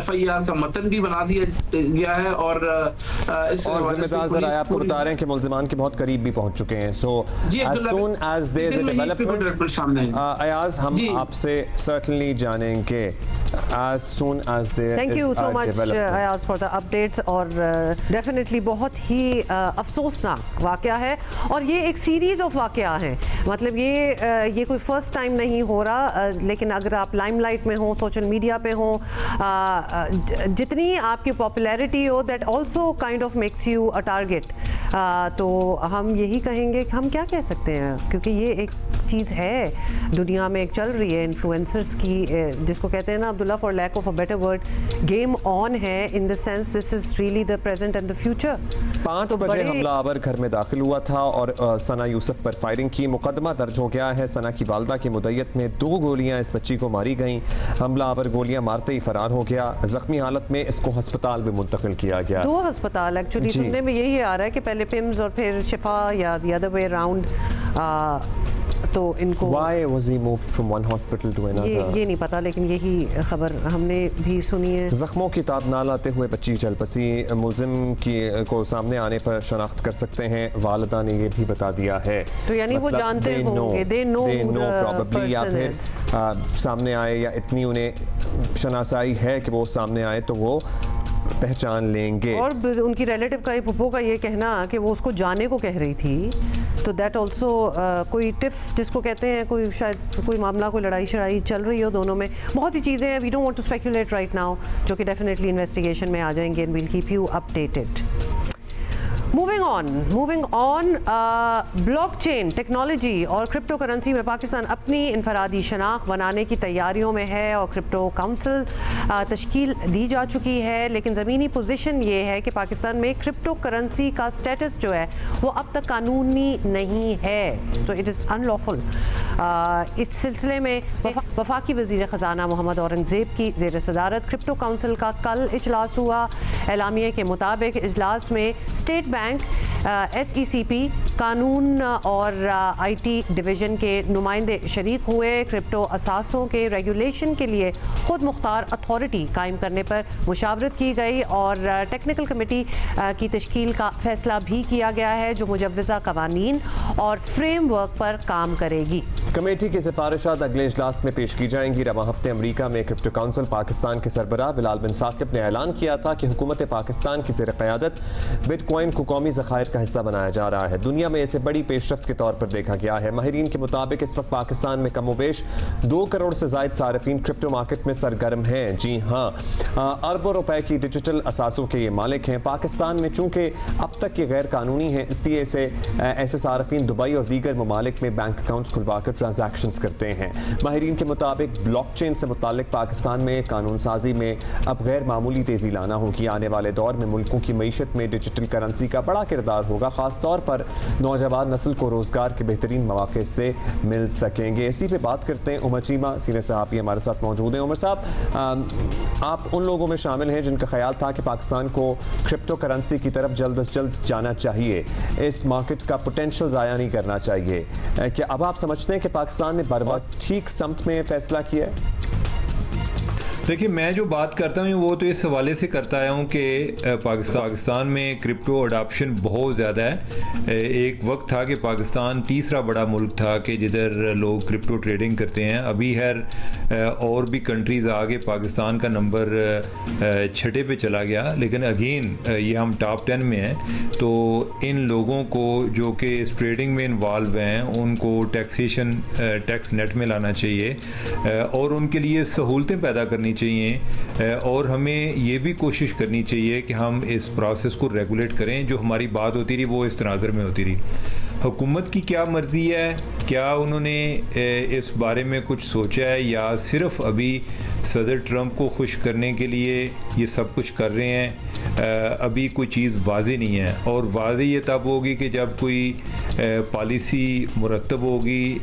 FIR का मतन भी बना दिया गया है और जिम्मेदार जरा आपको बता रहे हैं कि मुल्जिमान के बहुत करीब भी पहुंच चुके हैं। सो as soon as there is a development, Ayaz हम आपसे certainly जानेंगे as soon as there is a development. Thank you so much Ayaz for the updates और डेफिनेटली बहुत ही अफसोसनाक वाकया है और ये एक सीरीज ऑफ वाकया हैं। मतलब ये कोई फर्स्ट टाइम नहीं हो रहा, लेकिन अगर आप लाइमलाइट में हो, सोशल मीडिया पे हो, जितनी आपकी पॉपुलैरिटी हो that also kind of makes you a target. तो हम यही कहेंगे कि हम क्या कह सकते हैं, क्योंकि ये एक चीज़ है दुनिया में एक चल रही है इन्फ्लुएंसर्स की, जिसको कहते हैं ना Abdullah for lack of a better word, game on है in the sense this is really the present and the future. 5 बजे हमलावर घर में दाखिल हुआ था और सना यूसुफ पर फायरिंग की। मुकदमा दर्ज हो गया है। सना की वालदा की मुद्दत में 2 गोलियां इस बच्ची को मारी गईं। हमलावर गोलियां मारते ही फरार हो गया। जख्मी हालत में इसको अस्पताल में मुंतकिल किया गया। 2 अस्पताल एक्चुअली सुनने में यही आ रहा है कि पहले पिम्स और फिर शिफा या द अदर वे अराउंड। तो इनको Why was he moved from one hospital to another? ये नहीं पता, लेकिन यही खबर हमने भी सुनी है। जख्मों की ताब ना लाते हुए बच्ची चल बसी। मुलजिम को सामने आने पर शनाख्त कर सकते हैं, वालिदा ने ये भी बता दिया है। तो यानी वो जानते होंगे, they know probably, या फिर सामने आए या इतनी उन्हें शनासाई है कि वो सामने आए तो वो पहचान लेंगे। और उनकी रिलेटिव का पुप्पो का ये कहना कि वो उसको जाने को कह रही थी, तो दैट ऑल्सो कोई टिफ जिसको कहते हैं, कोई शायद कोई मामला, कोई लड़ाई शड़ाई चल रही हो दोनों में। बहुत ही चीज़ें हैं, we don't want to speculate right now, जो कि डेफिनेटली इन्वेस्टिगेशन में आ जाएंगे and will keep you updated. Moving on blockchain technology और क्रिप्टो करेंसी में पाकिस्तान अपनी इनफरादी शनाख्त बनाने की तैयारियों में है और क्रिप्टो काउंसिल तश्कील दी जा चुकी है। लेकिन ज़मीनी पोजीशन ये है कि पाकिस्तान में क्रिप्टो करेंसी का स्टेटस जो है वो अब तक कानूनी नहीं है, तो इट इज़ अनलॉफुल। इस सिलसिले में वफाकी वज़ीर ख़जाना मोहम्मद औरंगज़ेब की ज़ेर सदारत क्रिप्टो काउंसिल का कल इजलास हुआ। एलामिया के मुताबिक इजलास में स्टेट बैंक, SECP, कानून और IT डिवीज़न के नुमाइंदे शरीक हुए। क्रिप्टो असासों के रेगुलेशन के लिए खुद मुख्तार अथॉरिटी कायम करने पर मुशावरत की गई और टेक्निकल कमेटी की तश्कील का फैसला भी किया गया है, जो मुजव्वज़ा कवानीन और फ्रेमवर्क पर काम करेगी। कमेटी की सिफारिशात अगले इजलास में पेश की जाएंगी। रवा हफ्ते अमरीका में क्रिप्टो काउंसिल पाकिस्तान के सरबराह बिलाल बिन साकिब ने ऐलान किया था कि हुकूमत पाकिस्तान की ज़ेर क़यादत बिटकॉइन को कौमी ज़खायर का हिस्सा बनाया जा रहा है। दुनिया में इसे बड़ी पेशरफ्त के तौर पर देखा गया है। माहिरीन के मुताबिक इस वक्त पाकिस्तान में कमोबेश 2 करोड़ से ज़ायद सार्फिन क्रिप्टो मार्केट में सरगर्म हैं। जी हाँ, अरबों रुपए की डिजिटल असासों के ये मालिक हैं। पाकिस्तान में चूँकि अब तक ये गैर कानूनी है, इसलिए ऐसे सार्फिन दुबई और दीगर ममालिक में बैंक अकाउंट्स खुलवा कर ट्रांजैक्शंस करते हैं। माहिरीन के मुताबिक ब्लॉकचेन से मुतालिक पाकिस्तान में कानून साजी में अब गैर मामूली तेज़ी लाना होगी। आने वाले दौर में मुल्कों की मईशत में डिजिटल करेंसी का बड़ा किरदार होगा। ख़ास तौर पर नौजवान नस्ल को रोज़गार के बेहतरीन मौके से मिल सकेंगे। इसी पे बात करते हैं। उमर चीमा सीनियर सहाफ़ी हमारे साथ मौजूद हैं। उमर साहब, आप उन लोगों में शामिल हैं जिनका ख्याल था कि पाकिस्तान को क्रिप्टो करेंसी की तरफ जल्द अज जल्द जाना चाहिए, इस मार्केट का पोटेंशियल ज़ाया नहीं करना चाहिए। क्या अब आप समझते हैं कि पाकिस्तान ने बर वक्त ठीक समत में फैसला किया है? देखिए, मैं जो बात करता हूँ वो तो इस हवाले से करता आया हूँ कि पाकिस्तान में क्रिप्टो अडॉप्शन बहुत ज़्यादा है। एक वक्त था कि पाकिस्तान तीसरा बड़ा मुल्क था कि जिधर लोग क्रिप्टो ट्रेडिंग करते हैं। अभी और भी कंट्रीज़ आगे पाकिस्तान का नंबर छठे पे चला गया, लेकिन अगेन ये हम टॉप 10 में हैं। तो इन लोगों को जो कि इस ट्रेडिंग में इन्वॉल्व हैं उनको टैक्स नेट में लाना चाहिए और उनके लिए सहूलतें पैदा करनी चाहिए और हमें ये भी कोशिश करनी चाहिए कि हम इस प्रोसेस को रेगुलेट करें। जो हमारी बात होती रही वो इस तनाज़र में होती रही। हुकूमत की क्या मर्ज़ी है, क्या उन्होंने इस बारे में कुछ सोचा है या सिर्फ अभी सदर ट्रंप को खुश करने के लिए ये सब कुछ कर रहे हैं? अभी कोई चीज़ वाज़ेह नहीं है और वाज़ेह ये तब होगी कि जब कोई पॉलिसी मुरतब होगी,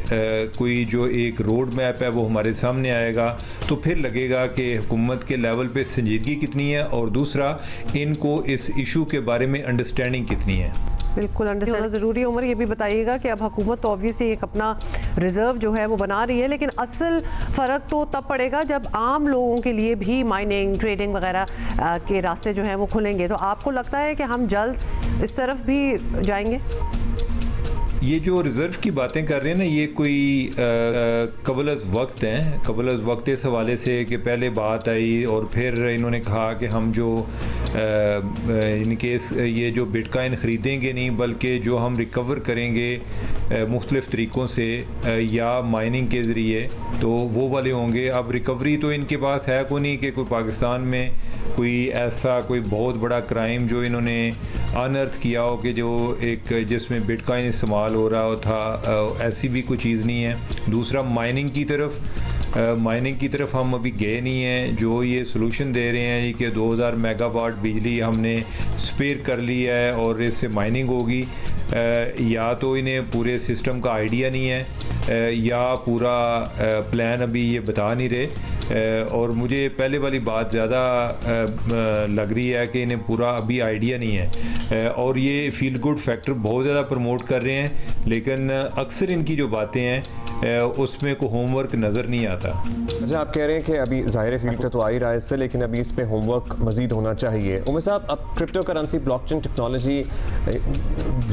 कोई जो एक रोड मैप है वो हमारे सामने आएगा, तो फिर लगेगा कि हुकूमत के लेवल पे संजीदगी कितनी है और दूसरा इनको इस इशू के बारे में अंडरस्टैंडिंग कितनी है। बिल्कुल अंडरस्टैंड ज़रूरी है। उमर, ये भी बताइएगा कि अब हुकूमत तो ऑब्वियसली एक अपना रिज़र्व जो है वो बना रही है, लेकिन असल फ़र्क तो तब पड़ेगा जब आम लोगों के लिए भी माइनिंग, ट्रेडिंग वगैरह के रास्ते जो हैं वो खुलेंगे। तो आपको लगता है कि हम जल्द इस तरफ भी जाएंगे? ये जो रिज़र्व की बातें कर रहे हैं ना, ये कोई कबल अज़ वक्त हैं। कबल अज़ वक्त इस हवाले से कि पहले बात आई और फिर इन्होंने कहा कि हम जो इनके ये जो बिटकॉइन ख़रीदेंगे नहीं, बल्कि जो हम रिकवर करेंगे मुख्तलिफ़ तरीक़ों से या माइनिंग के ज़रिए, तो वो वाले होंगे। अब रिकवरी तो इनके पास है को नहीं कि कोई पाकिस्तान में कोई ऐसा कोई बहुत बड़ा क्राइम जो इन्होंने अनअर्थ किया हो कि जो एक जिसमें बिटकॉइन इस्तेमाल हो रहा था, ऐसी भी कोई चीज़ नहीं है। दूसरा, माइनिंग की तरफ हम अभी गए नहीं हैं। जो ये सोल्यूशन दे रहे हैं कि 2000 मेगावाट बिजली हमने स्पेयर कर ली है और इससे माइनिंग होगी, या तो इन्हें पूरे सिस्टम का आइडिया नहीं है या पूरा प्लान अभी ये बता नहीं रहे। और मुझे पहले वाली बात ज़्यादा लग रही है कि इन्हें पूरा अभी आइडिया नहीं है और ये फील गुड फैक्टर बहुत ज़्यादा प्रमोट कर रहे हैं, लेकिन अक्सर इनकी जो बातें हैं उसमें कोई होमवर्क नज़र नहीं आता। अच्छा, आप कह रहे हैं कि अभी ज़ाहिर फैक्टर तो आ ही रहा है इससे, लेकिन अभी इस पे होमवर्क मज़ीद होना चाहिए। उमर साहब, अब क्रिप्टो करेंसी, ब्लॉकचेन टेक्नोलॉजी,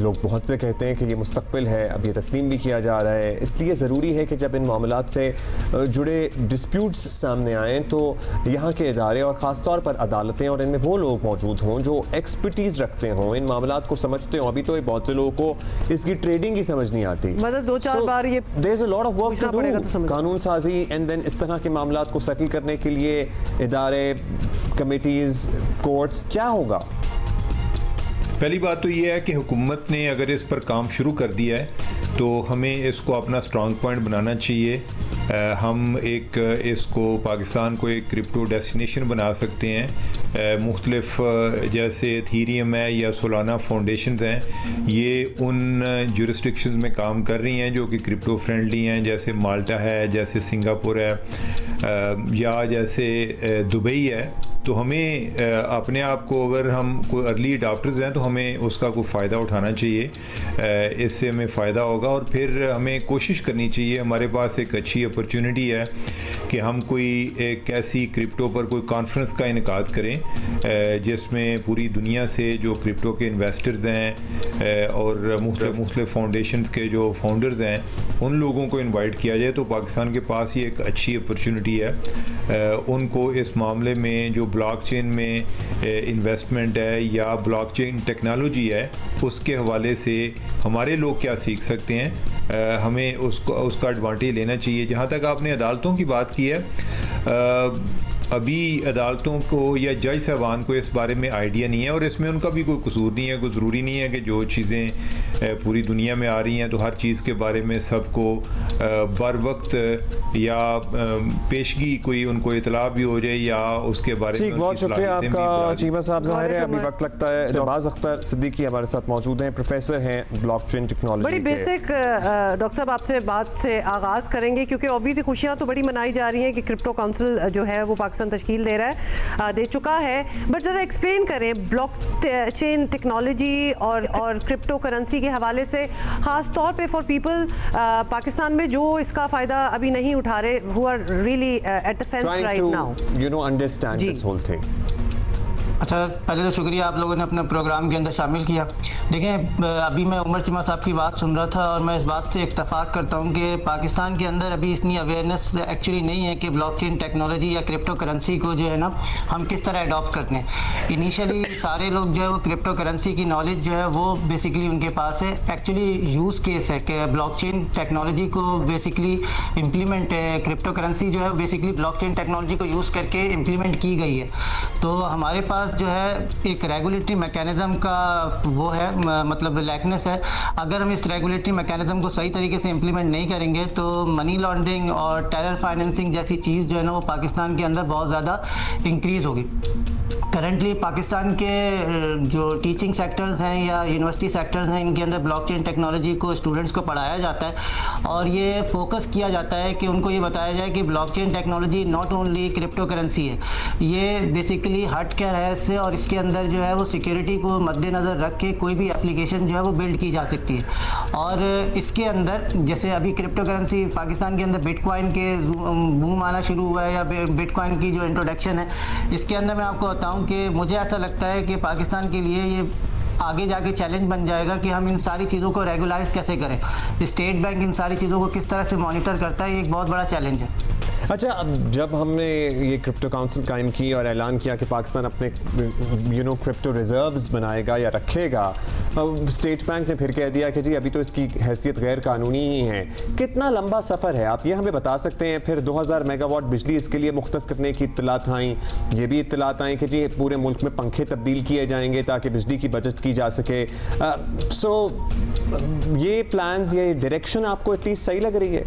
लोग बहुत से कहते हैं कि ये मुस्तकबिल है, अब ये तस्लीम भी किया जा रहा है। इसलिए ज़रूरी है कि जब इन मामलात से जुड़े डिस्प्यूट्स सामने आएँ तो यहाँ के इदारे और ख़ास तौर पर अदालतें और इनमें वो लोग मौजूद हों जो एक्सपर्टीज़ रखते हों, इन मामलात को समझते हों। अभी तो बहुत से लोगों को इसकी ट्रेडिंग ही समझ नहीं आती, मतलब 2-4 बार ये lot of work to do, कानून साजी एंड देन इस तरह के मामलात को सेटल करने के लिए इदारे, कमेटीज, कोर्ट्स, क्या होगा? पहली बात तो ये है कि हुकूमत ने अगर इस पर काम शुरू कर दिया है तो हमें इसको अपना स्ट्रॉन्ग पॉइंट बनाना चाहिए। हम इसको पाकिस्तान को एक क्रिप्टो डेस्टिनेशन बना सकते हैं। मुख्तलिफ जैसे एथीरियम है या सोलाना फाउंडेशंस हैं, ये उन जुरिस्डिक्शंस में काम कर रही हैं जो कि क्रिप्टो फ्रेंडली हैं, जैसे माल्टा है, जैसे सिंगापुर है या जैसे दुबई है। तो हमें अपने आप को, अगर हम कोई अर्ली अडॉप्टर्स हैं तो हमें उसका कोई फ़ायदा उठाना चाहिए, इससे हमें फ़ायदा होगा। और फिर हमें कोशिश करनी चाहिए, हमारे पास एक अच्छी अपॉर्चुनिटी है कि हम कोई एक ऐसी क्रिप्टो पर कोई कॉन्फ्रेंस का इनेकाद करें जिसमें पूरी दुनिया से जो क्रिप्टो के इन्वेस्टर्स हैं और मुख्तलिफ फाउंडेशंस के जो फाउंडर्स हैं उन लोगों को इन्वाइट किया जाए। तो पाकिस्तान के पास ये एक अच्छी अपॉर्चुनिटी है उनको इस मामले में जो ब्लॉकचेन में इन्वेस्टमेंट है या ब्लॉकचेन टेक्नोलॉजी है उसके हवाले से हमारे लोग क्या सीख सकते हैं, हमें उसका एडवांटेज लेना चाहिए। जहाँ तक आपने अदालतों की बात की है, अभी अदालतों को या जज साहबान को इस बारे में आइडिया नहीं है और इसमें उनका भी कोई कसूर नहीं है। कोई ज़रूरी नहीं है कि जो चीज़ें पूरी दुनिया में आ रही हैं तो हर चीज़ के बारे में सबको बर वक्त या पेशगी कोई उनको इतला भी हो जाए या उसके बारे में। बहुत शुक्रिया आपका चीमा साहब। ज़ाहिर है अभी वक्त लगता है। नवाज़ अख्तर सिद्दीकी हमारे साथ मौजूद हैं, प्रोफेसर हैं ब्लॉकचेन टेक्नोलॉजी। बड़ी बेसिक डॉक्टर साहब आपसे बात से आगाज़ करेंगे क्योंकि ऑब्वियसली खुशियाँ तो बड़ी मनाई जा रही हैं कि क्रिप्टो काउंसिल जो है वो पाकिस्तान तश्कील दे चुका है, बट ज़रा एक्सप्लेन करें ब्लॉकचेन टेक्नोलॉजी और क्रिप्टो करेंसी के हवाले से, ख़ास तौर पे फॉर पीपल पाकिस्तान में जो इसका फ़ायदा अभी नहीं उठा रहे, who are really at the fence right now, you know, understand this whole thing. अच्छा, पहले तो शुक्रिया आप लोगों ने अपने प्रोग्राम के अंदर शामिल किया। देखें, अभी मैं उमर चीमा साहब की बात सुन रहा था और मैं इस बात से इत्तफाक करता हूं कि पाकिस्तान के अंदर अभी इतनी अवेयरनेस एक्चुअली नहीं है कि ब्लॉकचेन टेक्नोलॉजी या क्रिप्टो करेंसी को जो है ना हम किस तरह अडॉप्ट करते हैं। इनिशियली सारे लोग जो है वो क्रिप्टो करेंसी की नॉलेज जो है वो बेसिकली उनके पास है। एक्चुअली यूज़ केस है कि ब्लॉकचेन टेक्नोलॉजी को बेसिकली इम्प्लीमेंट, क्रिप्टो करेंसी जो है बेसिकली ब्लॉकचेन टेक्नोलॉजी को यूज़ करके इम्प्लीमेंट की गई है। तो हमारे पास जो है एक रेगुलेटरी मैकेनिज्म का वो है, मतलब लैकनेस है। अगर हम इस रेगुलेटरी मैकेनिज्म को सही तरीके से इम्प्लीमेंट नहीं करेंगे तो मनी लॉन्ड्रिंग और टेरर फाइनेंसिंग जैसी चीज़ जो है ना वो पाकिस्तान के अंदर बहुत ज़्यादा इंक्रीज़ होगी। करंटली पाकिस्तान के जो टीचिंग सेक्टर्स हैं या यूनिवर्सिटी सेक्टर्स हैं, इनके अंदर ब्लॉकचेन टेक्नोलॉजी को स्टूडेंट्स को पढ़ाया जाता है और ये फोकस किया जाता है कि उनको ये बताया जाए कि blockchain technology not only crypto currency है, ये बेसिकली हट कर है इससे, और इसके अंदर जो है वो सिक्योरिटी को मद्देनज़र रख के कोई भी एप्लीकेशन जो है वो बिल्ड की जा सकती है। और इसके अंदर जैसे अभी क्रिप्टो करेंसी पाकिस्तान के अंदर बिटकॉइन के बूम आना शुरू हुआ है या बिटकॉइन की जो इंट्रोडक्शन है, इसके अंदर मैं आपको बताऊं कि मुझे ऐसा लगता है कि पाकिस्तान के लिए ये आगे जाके चैलेंज बन जाएगा कि हम इन सारी चीज़ों को रेगुलाइज कैसे करें। स्टेट बैंक इन सारी चीज़ों को किस तरह से मॉनिटर करता है, ये एक बहुत बड़ा चैलेंज है। अच्छा, अब जब हमने ये क्रिप्टो काउंसिल कायम की और ऐलान किया कि पाकिस्तान अपने क्रिप्टो रिजर्व्स बनाएगा या रखेगा, स्टेट बैंक ने फिर कह दिया कि जी अभी तो इसकी हैसियत गैर कानूनी ही है। कितना लंबा सफ़र है, आप ये हमें बता सकते हैं? फिर 2000 मेगावाट बिजली इसके लिए मुख्तस करने की इत्तलात आई, ये भी इत्तलात आई कि जी पूरे मुल्क में पंखे तब्दील किए जाएंगे ताकि बिजली की बचत की जा सके। सो ये प्लान्स, ये डायरेक्शन आपको एटलीस्ट सही लग रही है?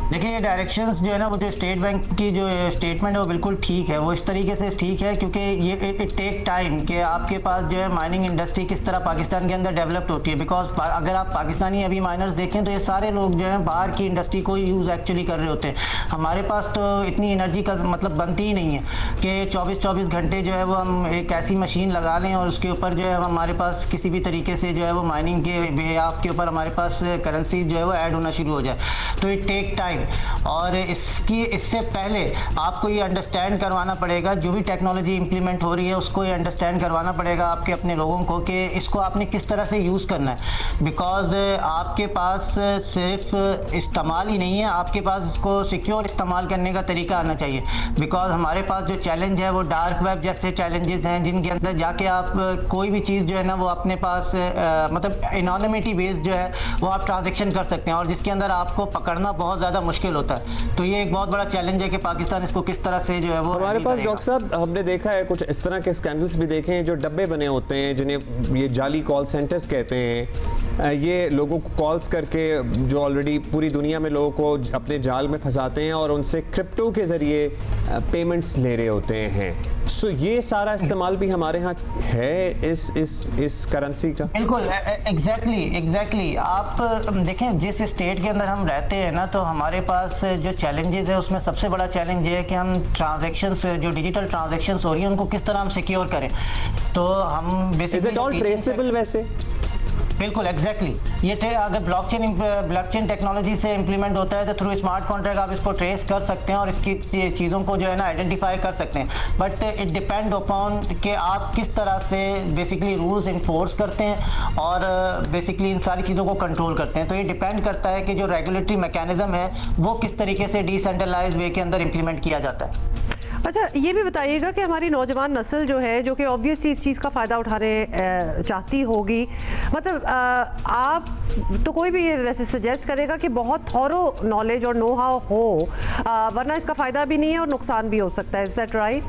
देखिए, ये डायरेक्शंस जो है ना वो जो स्टेट बैंक की जो स्टेटमेंट है वो बिल्कुल ठीक है, वो इस तरीके से ठीक है क्योंकि ये इट टेक टाइम कि आपके पास जो है माइनिंग इंडस्ट्री किस तरह पाकिस्तान के अंदर डेवलप्ड होती है। बिकॉज अगर आप पाकिस्तानी अभी माइनर्स देखें तो ये सारे लोग जो है बाहर की इंडस्ट्री को यूज़ एक्चुअली कर रहे होते हैं। हमारे पास तो इतनी एनर्जी का मतलब बनती ही नहीं है कि 24-24 घंटे जो है वो हम एक ऐसी मशीन लगा लें और उसके ऊपर जो है हमारे पास किसी भी तरीके से जो है वो माइनिंग के बेहाफ के ऊपर हमारे पास करेंसी जो है वो ऐड होना शुरू हो जाए। तो इट टेक टाइम, और इससे पहले आपको ये अंडरस्टैंड करवाना पड़ेगा, जो भी टेक्नोलॉजी इंप्लीमेंट हो रही है उसको ये अंडरस्टैंड करवाना पड़ेगा आपके अपने लोगों को कि इसको आपने किस तरह से यूज़ करना है। बिकॉज आपके पास सिर्फ इस्तेमाल ही नहीं है, आपके पास इसको सिक्योर इस्तेमाल करने का तरीका आना चाहिए। बिकॉज हमारे पास जो चैलेंज है वो डार्क वेब जैसे चैलेंजेस हैं जिनके अंदर जाके आप कोई भी चीज़ जो है ना वो अपने पास मतलब एनोनिमिटी बेस्ड जो है वो आप ट्रांजेक्शन कर सकते हैं और जिसके अंदर आपको पकड़ना बहुत ज़्यादा मुश्किल होता है। तो ये एक बहुत बड़ा चैलेंज है कि पाकिस्तान इसको किस तरह से जो है वो हमारे पास डॉक्टर साहब हमने देखा है कुछ इस तरह के स्कैंडल्स भी देखे हैं जो डब्बे बने होते हैं जिन्हें ये जाली कॉल सेंटर्स कहते हैं। ये लोगों को कॉल्स करके जो ऑलरेडी पूरी दुनिया में लोगों को अपने जाल में फंसाते हैं और उनसे क्रिप्टो के जरिए पेमेंट्स ले रहे होते हैं। सो ये सारा इस्तेमाल भी हमारे यहाँ है इस करेंसी का? बिल्कुल, एग्जैक्टली। आप देखें जिस स्टेट के अंदर हम रहते हैं ना तो हमारे पास जो चैलेंजेस है उसमें सबसे बड़ा चैलेंज ये है कि हम ट्रांजैक्शंस जो डिजिटल ट्रांजैक्शंस हो रही हैं उनको किस तरह हम सिक्योर करें। तो हम basically is it all traceable? वैसे बिल्कुल एग्जैक्टली। ये अगर ब्लॉकचेन टेक्नोलॉजी से इम्प्लीमेंट होता है तो थ्रू स्मार्ट कॉन्ट्रैक्ट आप इसको ट्रेस कर सकते हैं और इसकी चीज़ों को जो है ना आइडेंटिफाई कर सकते हैं। बट इट डिपेंड अपॉन कि आप किस तरह से बेसिकली रूल्स इन्फोर्स करते हैं और बेसिकली इन सारी चीज़ों को कंट्रोल करते हैं। तो ये डिपेंड करता है कि जो रेगुलेटरी मैकेनिज्म है वो किस तरीके से डिसेंट्रलाइज वे के अंदर इम्प्लीमेंट किया जाता है। अच्छा, ये भी बताइएगा कि हमारी नौजवान नस्ल जो है जो कि ऑब्वियसली इस चीज़ का फ़ायदा उठाने चाहती होगी, मतलब आप तो कोई भी ये वैसे सजेस्ट करेगा कि बहुत थॉरो नॉलेज और नो हाउ हो, वरना इसका फ़ायदा भी नहीं है और नुकसान भी हो सकता है। Is that right?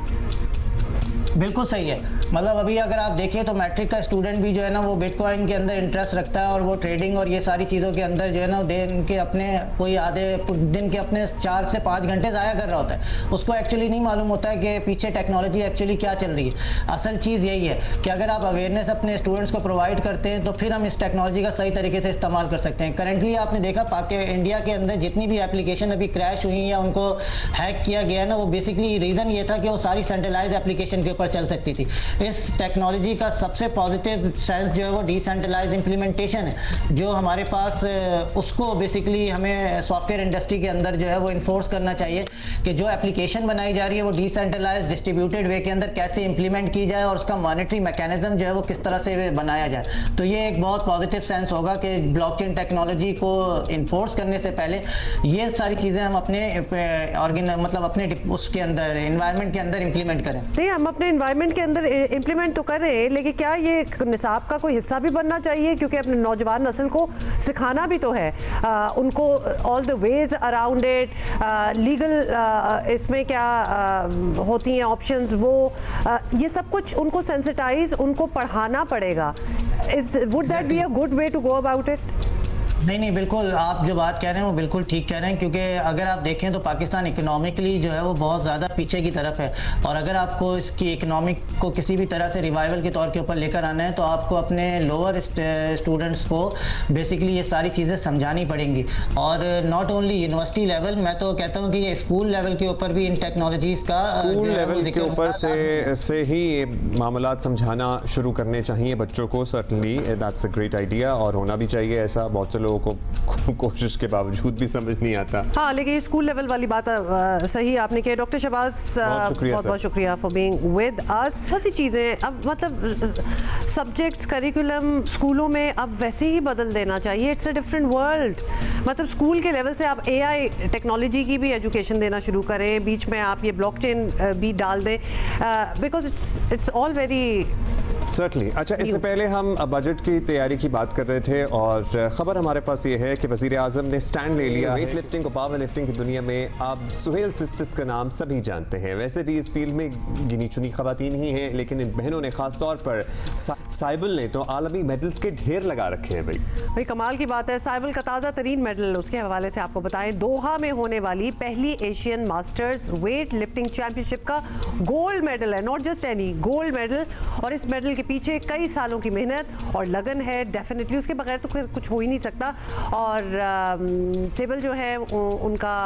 बिल्कुल सही है। मतलब अभी अगर आप देखिए तो मैट्रिक का स्टूडेंट भी जो है ना वो बिटकॉइन के अंदर इंटरेस्ट रखता है और वो ट्रेडिंग और ये सारी चीज़ों के अंदर जो है ना दिन के अपने कोई आधे दिन के अपने 4 से 5 घंटे ज़ाया कर रहा होता है। उसको एक्चुअली नहीं मालूम होता है कि पीछे टेक्नोलॉजी एक्चुअली क्या चल रही है। असल चीज़ यही है कि अगर आप अवेयरनेस अपने स्टूडेंट्स को प्रोवाइड करते हैं तो फिर हम इस टेक्नोलॉजी का सही तरीके से इस्तेमाल कर सकते हैं। करेंटली आपने देखा इंडिया के अंदर जितनी भी एप्लीकेशन अभी क्रैश हुई या उनको हैक किया गया है ना, वो बेसिकली रीज़न ये था कि वो सारी सेंट्रलाइज एप्लीकेशन के ऊपर चल सकती थी। इस टेक्नोलॉजी का सबसे पॉजिटिव सेंस जो है वो डिसेंट्रलाइज्ड इम्प्लीमेंटेशन है, जो हमारे पास उसको बेसिकली हमें सॉफ्टवेयर इंडस्ट्री के अंदर जो है वो इन्फोर्स करना चाहिए कि जो एप्लीकेशन बनाई जा रही है वो डिसेंट्रलाइज्ड डिस्ट्रीब्यूटेड वे के अंदर कैसे इंप्लीमेंट की जाए और उसका मॉनिटरिंग मैकेनिज्म जो है वो किस तरह से बनाया जाए। तो ये एक बहुत पॉजिटिव सेंस होगा कि ब्लॉकचेन टेक्नोलॉजी को इन्फोर्स करने से पहले ये सारी चीज़ें हम अपने मतलब अपने उसके अंदर एनवायरनमेंट के अंदर इंप्लीमेंट करें। नहीं, हम अपने एनवायरनमेंट के अंदर इंप्लीमेंट तो कर रहे हैं, लेकिन क्या ये निसाब का कोई हिस्सा भी बनना चाहिए? क्योंकि अपने नौजवान नस्ल को सिखाना भी तो है, उनको all the ways around it, legal इसमें क्या होती हैं ऑप्शंस, वो ये सब कुछ उनको सेंसिटाइज, उनको पढ़ाना पड़ेगा। Would that be a good way to go about it? नहीं, बिल्कुल आप जो बात कह रहे हैं वो बिल्कुल ठीक कह रहे हैं, क्योंकि अगर आप देखें तो पाकिस्तान इकोनॉमिकली जो है वो बहुत ज़्यादा पीछे की तरफ है, और अगर आपको इसकी इकोनॉमिक को किसी भी तरह से रिवाइवल के तौर के ऊपर लेकर आना है तो आपको अपने लोअर स्टूडेंट्स को बेसिकली ये सारी चीज़ें समझानी पड़ेंगी। और नॉट ओनली यूनिवर्सिटी लेवल, मैं तो कहता हूँ कि ये स्कूल लेवल के ऊपर भी इन टेक्नोलॉजीज़ का स्कूल लेवल के ऊपर से ही ये मामलात समझाना शुरू करने चाहिए बच्चों को। Certainly that's a great idea और होना भी चाहिए ऐसा। बहुत से लोगों को कोशिश के बावजूद भी समझ नहीं आता। हाँ, लेकिन ये स्कूल लेवल वाली बात सही आपने कही। डॉक्टर शहबाज, बहुत शुक्रिया फॉर बीइंग विद अस। बहुत सी चीज़ें अब मतलब सब्जेक्ट्स, करिकुलम स्कूलों में अब वैसे ही बदल देना चाहिए। It's a different world. मतलब स्कूल के लेवल से आप AI टेक्नोलॉजी की भी एजुकेशन देना शुरू करें, बीच में आप ये ब्लॉकचेन भी डाल दें, because it's all very certainly. अच्छा, इससे पहले हम बजट की तैयारी की बात कर रहे थे और खबर हमारे पास ये है कि वज़ीर आज़म ने स्टैंड ले लिया वेट लिफ्टिंग और पावर लिफ्टिंग की दुनिया में। अब सुहेल सिस्टर्स का नाम सभी जानते हैं। वैसे भी इस फील्ड में गिनी चुनी खवातीन ही हैं, लेकिन इन बहनों ने खास तौर पर साइबल ने तो आलमी मेडल्स के ढेर लगा रखे हैं। भाई कमाल की बात है। साइबल का ताज़ा तरीन मेडल, उसके हवाले से आपको बताएं, दोहा में होने वाली पहली Asian masters weight lifting championship का गोल्ड मेडल है। Not just any, gold medal. और इस मेडल के पीछे कई सालों की मेहनत और लगन है डेफिनेटली, उसके बगैर तो कुछ हो ही नहीं सकता। और टेबल जो है उनका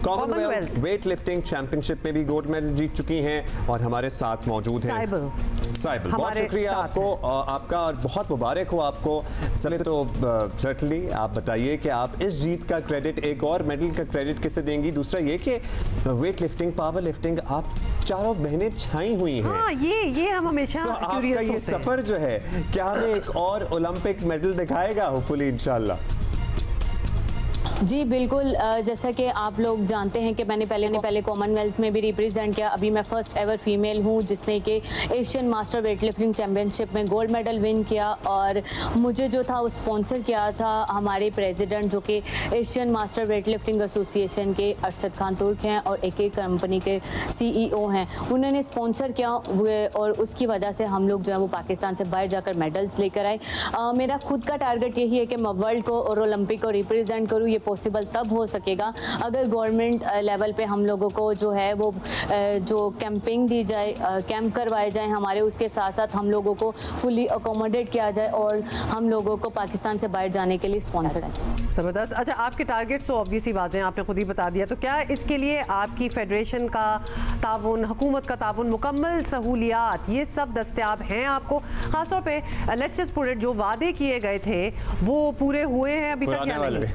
कॉमनवेल्थ वेट लिफ्टिंग चैंपियनशिप में भी गोल्ड मेडल जीत चुकी हैं और हमारे साथ मौजूद हैं साइबल। बहुत शुक्रिया आपको, आपका, और बहुत मुबारक हो आपको। सबसे तो सर्टनली आप बताइए कि आप इस जीत का क्रेडिट, एक और मेडल का क्रेडिट किसे देंगी? दूसरा ये कि वेट लिफ्टिंग, पावर लिफ्टिंग, आप चारों बहनें छाई हुई हैं। हाँ, ये हम हमेशा क्यूरियस होते हैं। ये सफर जो है क्या हमें एक और ओलंपिक मेडल दिखाएगा होपफुली इंशाल्लाह? जी बिल्कुल, जैसा कि आप लोग जानते हैं कि मैंने पहले कॉमनवेल्थ में भी रिप्रेजेंट किया। अभी मैं फर्स्ट एवर फीमेल हूँ जिसने कि Asian master weight lifting championship में गोल्ड मेडल विन किया। और मुझे जो था वो स्पॉन्सर किया था हमारे प्रेसिडेंट, जो कि Asian master weight lifting association के अरशद खान तुर्क हैं और एक कंपनी के CEO हैं। उन्होंने स्पॉन्सर किया और उसकी वजह से हम लोग जो है वो पाकिस्तान से बाहर जाकर मेडल्स लेकर आए। मेरा खुद का टारगेट यही है कि मैं वर्ल्ड को और ओलंपिक को रिप्रेजेंट करूँ। ये पॉसिबल तब हो सकेगा अगर गवर्नमेंट लेवल पे हम लोगों को जो है वो जो कैंपिंग दी जाए, कैंप करवाए जाए हमारे, उसके साथ साथ हम लोगों को फुली अकोमोडेट किया जाए और हम लोगों को पाकिस्तान से बाहर जाने के लिए स्पॉन्सर है। ज़बरदस्त। अच्छा, आपके टारगेट्स तो ऑब्वियसली वाज़े हैं, आपने खुद ही बता दिया। तो क्या इसके लिए आपकी फेडरेशन का ताउन, हुकूमत का ताउन, मुकम्मल सहूलियात, ये सब दस्तयाब हैं आपको? ख़ासतौर पर लेट्स जस्ट पुट इट, जो वादे किए गए थे वो पूरे हुए हैं अभी तक या नहीं?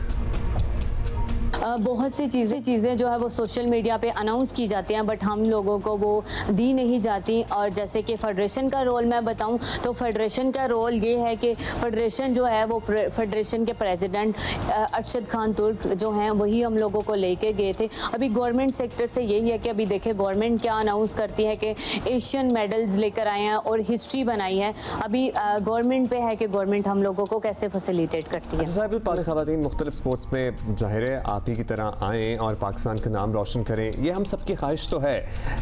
बहुत सी चीज़ें जो है वो सोशल मीडिया पे अनाउंस की जाती हैं, बट हम लोगों को वो दी नहीं जाती। और जैसे कि फेडरेशन का रोल मैं बताऊं तो फेडरेशन का रोल ये है कि फेडरेशन जो है वो फेडरेशन के प्रेसिडेंट अरशद खान तुर्क जो हैं वही हम लोगों को लेके गए थे। अभी गवर्नमेंट सेक्टर से यही है कि अभी देखें गवर्नमेंट क्या अनाउंस करती है कि एशियन मेडल्स लेकर आए हैं और हिस्ट्री बनाई है। अभी गवर्नमेंट पे है कि गवर्नमेंट हम लोगों को कैसे फैसिलिटेट करती है। साहिब, पाकिस्तान मुख्तलिफ स्पोर्ट्स में ज़ाहिर है आप ही की तरह आएँ और पाकिस्तान का नाम रोशन करें, ये हम सबकी ख्वाहिश तो है,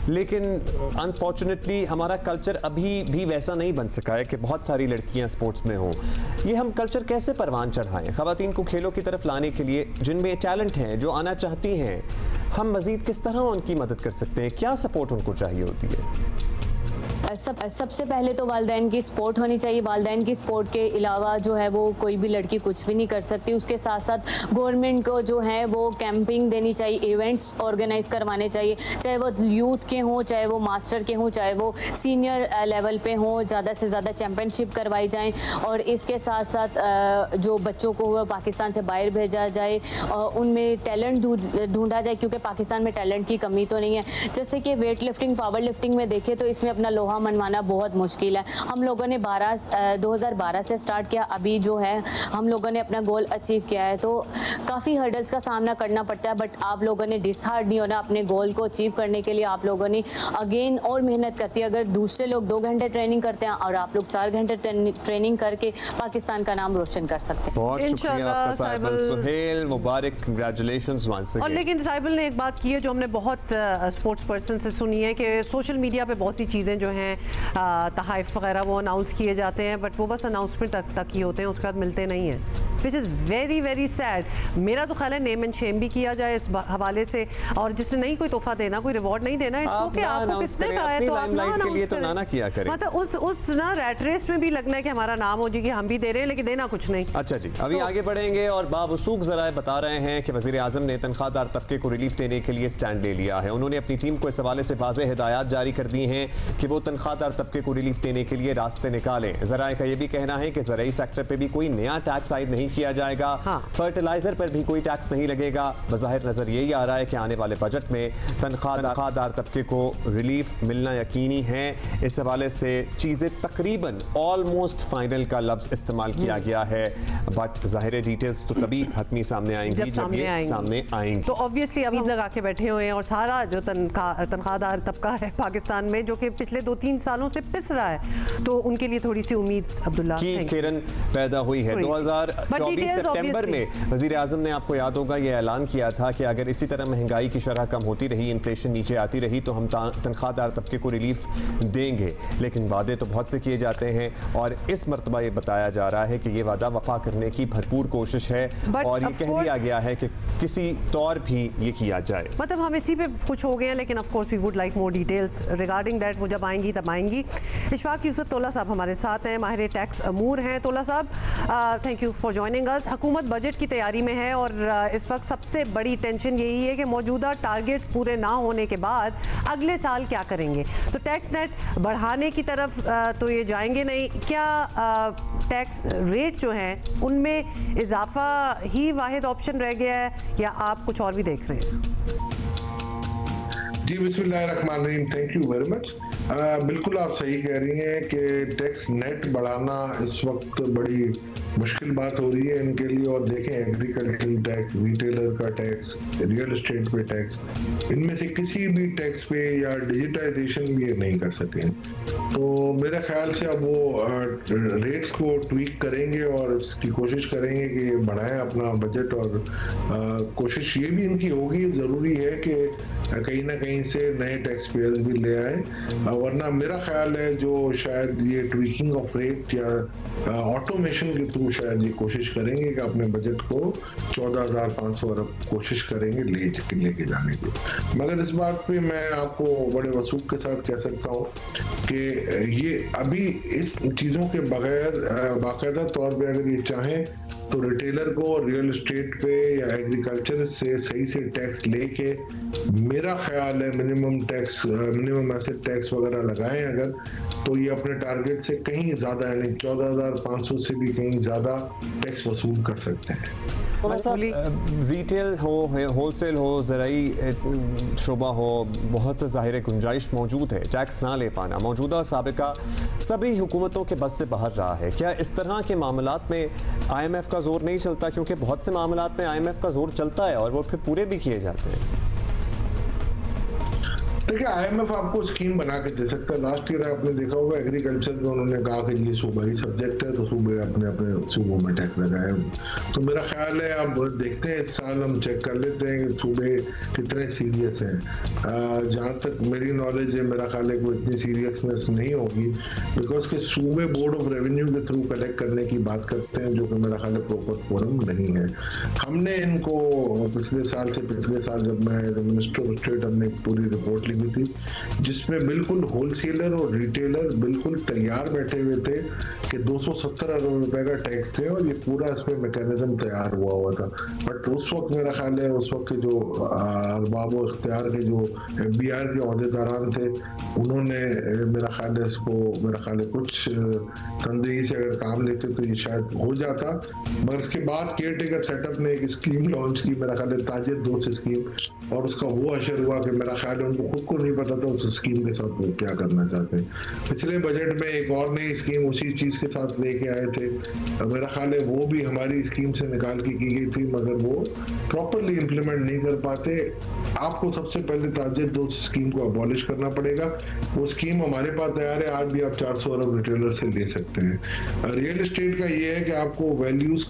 लेकिन अनफॉर्चुनेटली हमारा कल्चर अभी भी वैसा नहीं बन सका है कि बहुत सारी लड़कियां स्पोर्ट्स में हों। ये हम कल्चर कैसे परवान चढ़ाएं? ख़वातीन को खेलों की तरफ लाने के लिए जिनमें टैलेंट है, जो आना चाहती हैं, हम मज़ीद किस तरह उनकी मदद कर सकते हैं? क्या सपोर्ट उनको चाहिए होती है? सबसे पहले तो वालिदैन की सपोर्ट होनी चाहिए। वालिदैन की सपोर्ट के अलावा जो है वो कोई भी लड़की कुछ भी नहीं कर सकती। उसके साथ साथ गवर्नमेंट को जो है वो कैंपिंग देनी चाहिए, इवेंट्स ऑर्गेनाइज करवाने चाहिए, चाहे वो यूथ के हों, चाहे वो मास्टर के हों, चाहे वो सीनियर लेवल पे हों। ज़्यादा से ज़्यादा चैम्पियनशिप करवाई जाए और इसके साथ साथ जो बच्चों को पाकिस्तान से बाहर भेजा जाए, उनमें टैलेंट ढूंढा जाए, क्योंकि पाकिस्तान में टैलेंट की कमी तो नहीं है। जैसे कि वेट लिफ्टिंग, पावर लिफ्टिंग में देखें तो इसमें अपना लोहा मनवाना बहुत मुश्किल है। हम लोगों ने 2012 से स्टार्ट किया, अभी जो है हम लोगों ने अपना गोल अचीव किया है, तो काफ़ी हर्डल्स का सामना करना पड़ता है। बट आप लोगों ने डिसहार्ड नहीं होना, अपने गोल को अचीव करने के लिए आप लोगों ने अगेन और मेहनत करती है। अगर दूसरे लोग 2 घंटे ट्रेनिंग करते हैं और आप लोग 4 घंटे ट्रेनिंग करके पाकिस्तान का नाम रोशन कर सकते हैं। बहुत शुक्रिया आपका साहिबल। सुहेल मुबारक, कांग्रेचुलेशंस वंस अगेन। और लेकिन साहिबल ने एक बात की है जो हमने बहुत स्पोर्ट्स पर्सन से सुनी है कि सोशल मीडिया पे बहुत सी चीज़ें जो हैं तहाइफ वगैरह वो अनाउंस किए जाते हैं, बट वो बस अनाउंसमेंट तक ही होते हैं, उसके बाद मिलते नहीं हैं, which is very very sad. मेरा तो ख्याल है नेम एंड शेम भी किया जाए इस हवाले से, और जिससे नहीं कोई तोहफा देना, कोई रिवॉर्ड नहीं देना, इट्स ओके। आपको किसने कहा है तो आप ना अनाउंस करें। मतलब उस ना रैट रेस में भी लगना है कि हमारा नाम हो जी कि हम भी दे रहे हैं, लेकिन देना कुछ नहीं। अच्छा जी, अभी आगे बढ़ेंगे और बावसूख ज़राए बता रहे हैं कि वज़ीर आज़म ने तनख्वाहदार तबके को रिलीफ देने के लिए स्टैंड ले लिया है। उन्होंने अपनी टीम को इस हवाले से वाज़ेह हिदायत जारी कर दी हैं कि वो तनख्वाहदार तबके को रिलीफ देने के लिए रास्ते निकालें। ज़राए का यह भी कहना है कि ज़राई सेक्टर पर भी कोई नया टैक्स आयद नहीं किया जाएगा, फर्टिलाइजर पर भी कोई टैक्स नहीं लगेगा। बज़ाहिर नजर यही आ रहा है कि आने वाले बजट में तनख्वाहदार तबके को रिलीफ मिलना यकीनी है। इस हवाले से चीज़ें तकरीबन ऑलमोस्ट फाइनल का लफ्ज़ इस्तेमाल किया गया है, बट ज़ाहिर डिटेल्स तो तभी हतमी सामने आएंगी जब ये सामने आएंगी। तो ऑब्वियसली अभी लगा के बैठे हुए हैं और सारा जो तनख्वाहदार तबका है पाकिस्तान में, जो कि पिछले 2-3 सालों से पिस रहा है, तो उनके लिए थोड़ी सी उम्मीद अब्दुल्ला की किरण पैदा हुई है। 2024 सितंबर में वज़ीर आज़म ने, आपको याद होगा, ये ऐलान किया था कि अगर इसी तरह महंगाई की शरह कम होती रही, इन्फ्लेशन नीचे आती रही, तो हम तनख्वाहदार तबके को रिलीफ देंगे। लेकिन वादे तो बहुत से किए जाते हैं और इस मरतबा ये बताया जा रहा है कि ये वादा वफा करने की भरपूर कोशिश है और ये कह दिया गया है कि किसी तौर भी ये किया जाए। मतलब हम इसी पे कुछ हो गए हैं, लेकिन of course we would like more details regarding that. वो जब आएंगी तब आएंगी। इशफाक यूसुफ तोला साहब हमारे साथ हैं, माहिर टैक्स अमूर हैं। तोला साहब, thank you for joining us. हुकूमत बजट की तैयारी में है और इस वक्त सबसे बड़ी टेंशन यही है कि मौजूदा टारगेट्स पूरे ना होने के बाद अगले साल क्या करेंगे। तो टैक्स नेट बढ़ाने की तरफ तो ये जाएंगे नहीं, क्या टैक्स रेट जो हैं उनमें इजाफा ही वाहिद ऑप्शन रह गया है या आप कुछ और भी देख रहे हैं? जी बिस्मिल्लाहिर्रहमानिर्रहीम, थैंक यू वेरी मच। बिल्कुल आप सही कह रही हैं कि टैक्स नेट बढ़ाना इस वक्त बड़ी मुश्किल बात हो रही है इनके लिए। और देखें, एग्रीकल्चर टैक्स, रिटेलर का टैक्स, रियल एस्टेट पे टैक्स, इनमें से किसी भी टैक्स पे या डिजिटाइजेशन भी ये नहीं कर सके। तो मेरे ख्याल से अब वो रेट्स को ट्वीक करेंगे और इसकी कोशिश करेंगे कि बढ़ाएं अपना बजट। और कोशिश ये भी इनकी होगी, ज़रूरी है कि कहीं ना कहीं से नए टैक्स पेयर्स भी ले आए, वरना मेरा ख्याल है जो शायद ये ट्वीकिंग ऑफ रेट या ऑटोमेशन के थ्रू शायद ये कोशिश करेंगे कि अपने बजट को 14,500 अरब कोशिश करेंगे लेके जाने की। मगर इस बात पे मैं आपको बड़े वसूख के साथ कह सकता हूँ कि ये अभी इस चीज़ों के बगैर बाकायदा तौर पे अगर ये चाहें तो रिटेलर को रियल एस्टेट पे या एग्रीकल्चर से सही से टैक्स लेके, मेरा ख्याल है मिनिमम एसेट टैक्स वगैरह लगाएं अगर, तो ये अपने टारगेट से कहीं ज़्यादा, यानी 14,500 से भी कहीं ज़्यादा टैक्स वसूल कर सकते हैं। रिटेल हो, होलसेल हो, ज़राई शोबा हो, बहुत से ज़ाहिर गुंजाइश मौजूद है। टैक्स ना ले पाना मौजूदा साबिका सभी हुकूमतों के बस से बाहर रहा है। क्या इस तरह के मामलात में IMF का जोर नहीं चलता? क्योंकि बहुत से मामलात में IMF का जोर चलता है और वो फिर पूरे भी किए जाते हैं। देखिए, IMF आपको स्कीम बना के दे सकता है। लास्ट ईयर आपने देखा होगा एग्रीकल्चर में उन्होंने कहा कि ये सूबाई सब्जेक्ट है तो सूबे अपने अपने सूबों में टैक्स लगाए। तो मेरा ख्याल है अब देखते हैं, इस साल हम चेक कर लेते हैं कि सूबे कितने सीरियस हैं। जहाँ तक मेरी नॉलेज है, मेरा ख्याल है कोई इतनी सीरियसनेस नहीं होगी, बिकॉज के सूबे बोर्ड ऑफ रेवेन्यू के थ्रू कलेक्ट करने की बात करते हैं, जो कि मेरा ख्याल है प्रॉपर फोरम नहीं है। हमने इनको पिछले साल जब मैं मिनिस्टर ऑफ स्टेट, हमने पूरी रिपोर्ट मीटिंग हुई थी जिसमें बिल्कुल होलसेलर और रिटेलर बिल्कुल तैयार बैठे हुए थे कि 270 अरब रुपए का टैक्स थे और ये पूरा इसमें मैकेनिज्म तैयार हुआ था। बट उस वक्त मेरा ख्याल है उस वक्त के जो अरबाब व इख्तियार के जो FBI के अहदेदारान थे उन्होंने मेरा ख्याल है इसको मेरा ख्याल है कुछ तंदही से अगर काम लेते तो ये शायद हो जाता। मगर इसके बाद केयर टेकर सेटअप ने एक स्कीम लॉन्च की मेरा ख्याल है ताजिर दोस्त स्कीम, और उसका वो असर हुआ कि मेरा ख्याल है उनको खुद को नहीं पता था उस स्कीम के साथ वो क्या करना चाहते हैं। पिछले बजट में एक और नई स्कीम उसी चीज़ के साथ लेके आए थे, मेरा ख्याल है वो भी हमारी स्कीम से निकाल के की गई थी मगर वो प्रॉपरली इम्प्लीमेंट नहीं कर पाते। आपको सबसे पहले ताजिर दोस्त स्कीम को अबॉलिश करना पड़ेगा। वो स्कीम हमारे पास तैयार है, आज भी आप 400 अरब रिटेलर से ले सकते हैं। रियल एस्टेट का ये है कि आपको वैल्यूज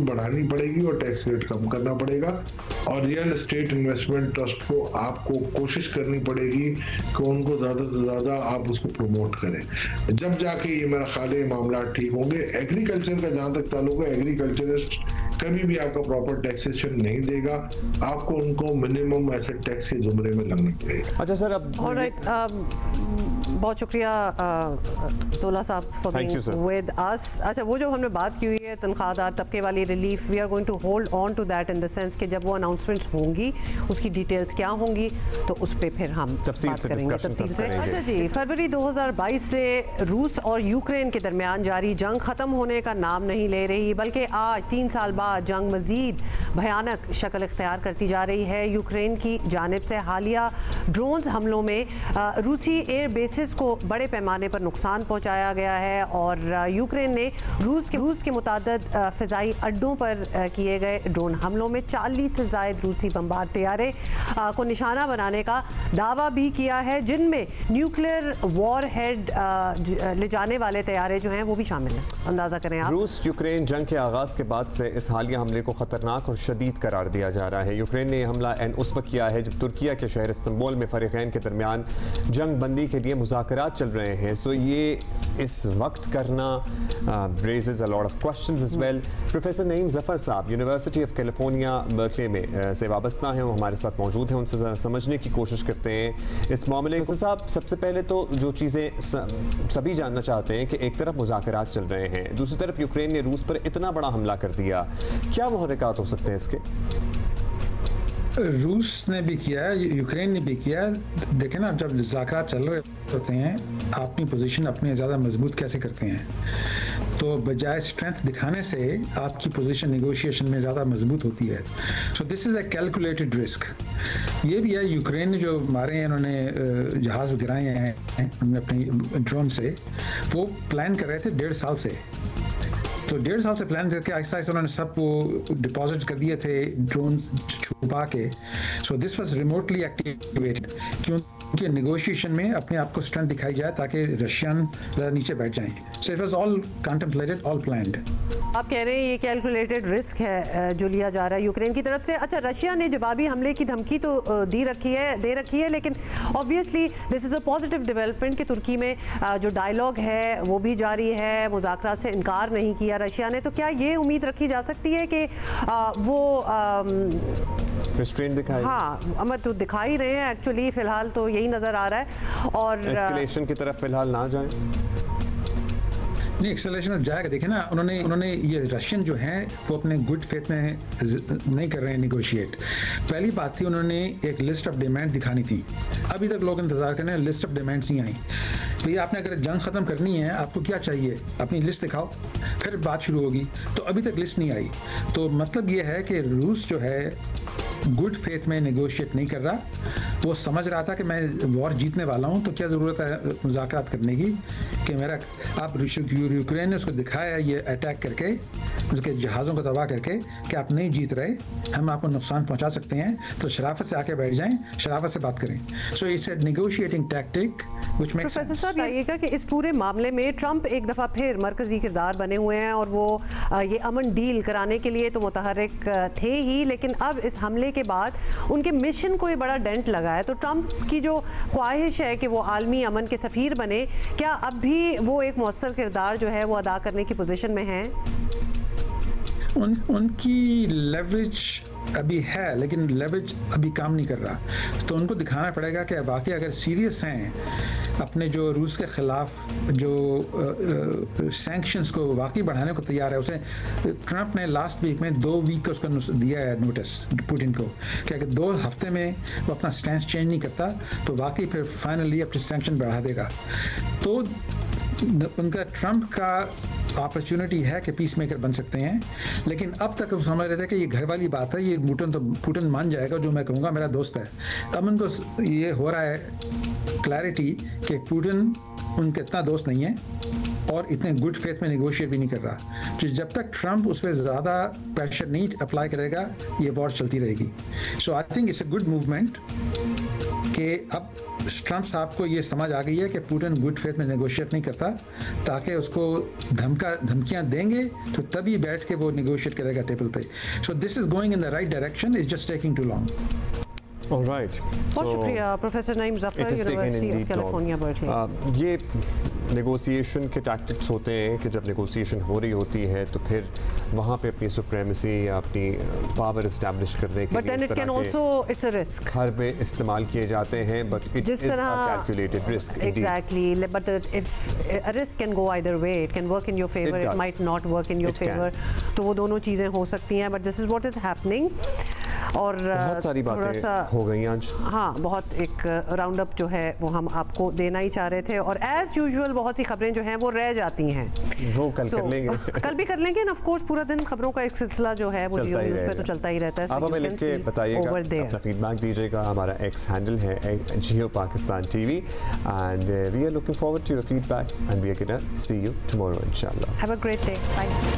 बढ़ानी पड़ेगी और टैक्स रेट कम करना पड़ेगा, और रियल एस्टेट इन्वेस्टमेंट ट्रस्ट को आपको कोशिश करनी पड़ेगी कि उनको ज़्यादा से ज़्यादा आप उसको प्रमोट करें, जब जाके ये मेरा ख्याल है मामला ठीक होंगे। एग्रीकल्चर का जहाँ तक ताल्लुक है, एग्रीकल्चरिस्ट कभी भी आपका प्रॉपर टैक्सेशन नहीं देगा, आपको उनको मिनिमम एसेट टैक्स के जुमरे में लगना पड़ेगा। अच्छा सर, अब बहुत शुक्रिया तोला साहब फॉर बीइंग विद अस। अच्छा, वो जो हमने बात की हुई है तनख्वाहदार तबके वाली relief, we are going to hold on to that in the sense कि जब वो अनाउंसमेंट्स होंगी उसकी डिटेल्स क्या होंगी तो उस पर फिर हम बात करेंगे तफसील से। अच्छा जी, फरवरी 2022 से रूस और यूक्रेन के दरमियान जारी जंग ख़त्म होने का नाम नहीं ले रही, बल्कि आज 3 साल बाद जंग मज़ीद भयानक शक्ल इख्तियार करती जा रही है। यूक्रेन की जानिब से हालिया ड्रोन्स हमलों में रूसी एयर बेसिस को बड़े पैमाने पर नुकसान पहुंचाया गया है और यूक्रेन ने रूस के मुतादिद फ़िज़ाई अड्डों पर किए गए ड्रोन हमलों में 40 से ज़ायद रूसी बमबार तैयारे को निशाना बनाने का दावा भी किया है, जिनमें न्यूक्लियर वॉर हेड ले जाने वाले तैयारे जो हैं वो भी शामिल हैं। अंदाज़ा करें आप। रूस यूक्रेन जंग के आगाज़ के बाद से इस हालिया हमले को ख़तरनाक और शदीद करार दिया जा रहा है। यूक्रेन ने हमला उस वक्त किया है जब तुर्किया के शहर इस्तांबुल में फ़रीक़ैन के दरमियान जंग बंदी के लिए मुज़ाकरात चल रहे हैं। सो ये इस वक्त करना raises a lot of questions as well. Professor Naeem Zafar साहब यूनिवर्सिटी ऑफ कैलिफोर्निया बर्कले में से वाबस्ता हैं, वो हमारे साथ मौजूद हैं, उनसे ज़रा समझने की कोशिश करते हैं इस मामले को। साहब, सबसे पहले तो जो चीज़ें सभी जानना चाहते हैं कि एक तरफ मुज़ाकरात चल रहे हैं, दूसरी तरफ यूक्रेन ने रूस पर इतना बड़ा हमला कर दिया, क्या मुहर्रिकात हो सकते हैं इसके? रूस ने भी किया है, यूक्रेन ने भी किया है। देखें ना, जब मुज़ाकरात चल रहे होते हैं, अपनी पोजीशन अपनी ज़्यादा मजबूत कैसे करते हैं, तो बजाय स्ट्रेंथ दिखाने से आपकी पोजीशन नेगोशिएशन में ज़्यादा मजबूत होती है। So this is a calculated risk. ये भी है, यूक्रेन ने जो मारे हैं, उन्होंने जहाज़ गिराए हैं अपनी ड्रोन से, वो प्लान कर रहे थे 1.5 साल से। तो 1.5 साल से प्लान करके आहिस्ता आहिस्ता उन्होंने सब वो डिपॉजिट कर दिए थे ड्रोन छुपा के। So this was remotely activated क्योंकि नेगोशिएशन में अपने आप को स्ट्रेंथ दिखाई जाए ताकि रशियन ज़रा नीचे बैठ जाएं। So it was all contemplated, all planned. आप कह रहे हैं ये कैलकुलेटेड रिस्क है जो लिया जा रहा है यूक्रेन की तरफ से। अच्छा, रशिया ने जवाबी हमले की धमकी तो दे रखी है, लेकिन obviously this is a positive development कि तुर्की में जो डायलॉग है वो भी जारी है, मुज़ाकरात से इनकार नहीं किया रशिया ने। तो क्या ये उम्मीद रखी जा सकती है कि वो रिस्ट्रेंट दिखाई? हाँ, अमर तो दिखा ही रहे हैं एक्चुअली, फिलहाल तो यही नज़र आ रहा है। और एस्केलेशन की तरफ फिलहाल ना जाएं। नहीं, एक्सेलरेशन जाएगा। देखें ना, उन्होंने ये रशियन जो हैं वो अपने गुड फेथ में नहीं कर रहे हैं निगोशिएट। पहली बात थी, उन्होंने एक लिस्ट ऑफ डिमांड दिखानी थी। अभी तक लोग इंतजार कर रहे हैं, लिस्ट ऑफ डिमांड्स नहीं आई। भैया, आपने अगर जंग ख़त्म करनी है, आपको क्या चाहिए, अपनी लिस्ट दिखाओ, फिर बात शुरू होगी। तो अभी तक लिस्ट नहीं आई। तो मतलब ये है कि रूस जो है गुड फेथ में नेगोशिएट नहीं कर रहा। वो समझ रहा था कि मैं वॉर जीतने वाला हूँ, तो क्या ज़रूरत है मुज़ाकरात करने की कि मेरा आप यूक्रेन ने उसको दिखाया ये अटैक करके, उसके जहाज़ों को तबाह करके कि आप नहीं जीत रहे, हम आपको नुकसान पहुँचा सकते हैं, तो शराफत से आके बैठ जाएं, शराफत से बात करें। So it's a negotiating tactic which makes sense. Professor साहब, आइएगा कि इस पूरे मामले में ट्रंप एक दफ़ा फिर मरकज़ी किरदार बने हुए हैं और वो ये अमन डील कराने के लिए तो मुतहर्रिक थे ही, लेकिन अब इस हमले के बाद उनके मिशन को ये बड़ा डेंट लगा है। तो ट्रंप की जो ख्वाहिश है कि वो आलमी अमन के सफ़ीर बने, क्या अब भी वो एक मौसर किरदार जो है वो अदा करने की पोजीशन में हैं? उनकी लेवरेज अभी है लेकिन लेवरेज अभी काम नहीं कर रहा। तो उनको दिखाना पड़ेगा कि वाकई अगर सीरियस हैं अपने जो रूस के ख़िलाफ़ जो सैंक्शंस को वाकई बढ़ाने को तैयार है। उसे ट्रंप ने लास्ट वीक में 2 वीक का उसका दिया है नोटिस पुतिन को कि अगर 2 हफ्ते में वो अपना स्टैंड चेंज नहीं करता तो वाकई फिर फाइनली अपने सैंक्शन बढ़ा देगा। तो उनका ट्रंप का अपॉर्चुनिटी है कि पीस मेकर बन सकते हैं, लेकिन अब तक वो समझ रहे थे कि ये घर वाली बात है, ये पुतिन मान जाएगा जो मैं कहूँगा, मेरा दोस्त है। अब उनको ये हो रहा है क्लैरिटी कि पुतिन उनके इतना दोस्त नहीं है और इतने गुड फेथ में नेगोशिएट भी नहीं कर रहा। तो जब तक ट्रंप उस पर ज़्यादा प्रेशर नहीं अप्लाई करेगा ये वॉर चलती रहेगी। So I think it's a good movement कि अब ट्रंप साहब को ये समझ आ गई है कि पुतिन गुड फेथ में नेगोशिएट नहीं करता, ताकि उसको धमकियां देंगे तो तभी बैठ के वो नेगोशिएट करेगा टेबल पे। So this is going in the right direction, it's just taking too long. All right. बहुत शुक्रिया professor Naeem Zafar, university of California Berkeley. ये नेगोशिएशन के टैक्टिक्स होते हैं कि जब नेगोशिएशन हो रही होती है तो फिर वहाँ पे अपनी सुप्रीमेसी या अपनी पावर इस्टेब्लिश करने के लिए इस तरह के रिस्क हरबे इस्तेमाल किए जाते हैं, but it is a calculated risk. Exactly, but if a risk can go either way, it can work in your favour, it might not work in your favour, तो वो दोनों चीज़ें हो सकती हैं, but this is what is happening. और बहुत सारी बातें हो गई आज। हाँ, बहुत एक राउंड अप जो है वो हम आपको देना ही चाह रहे थे, और एज यूजुअल बहुत सी खबरें जो हैं वो रह जाती हैं, वो कल कर लेंगे कल भी कर लेंगे, ऑफ कोर्स पूरा दिन खबरों का एक सिलसिला जो है वो जियो न्यूज़ पे तो चलता ही रहता है। आप हमें लिख के बताइएगा, अपना फीडबैक दीजिएगा। हमारा एक्स हैंडल है Geo Pakistan TV, and we are looking forward to your feedback and we are gonna see you tomorrow इंशाल्लाह। Have a great day, bye.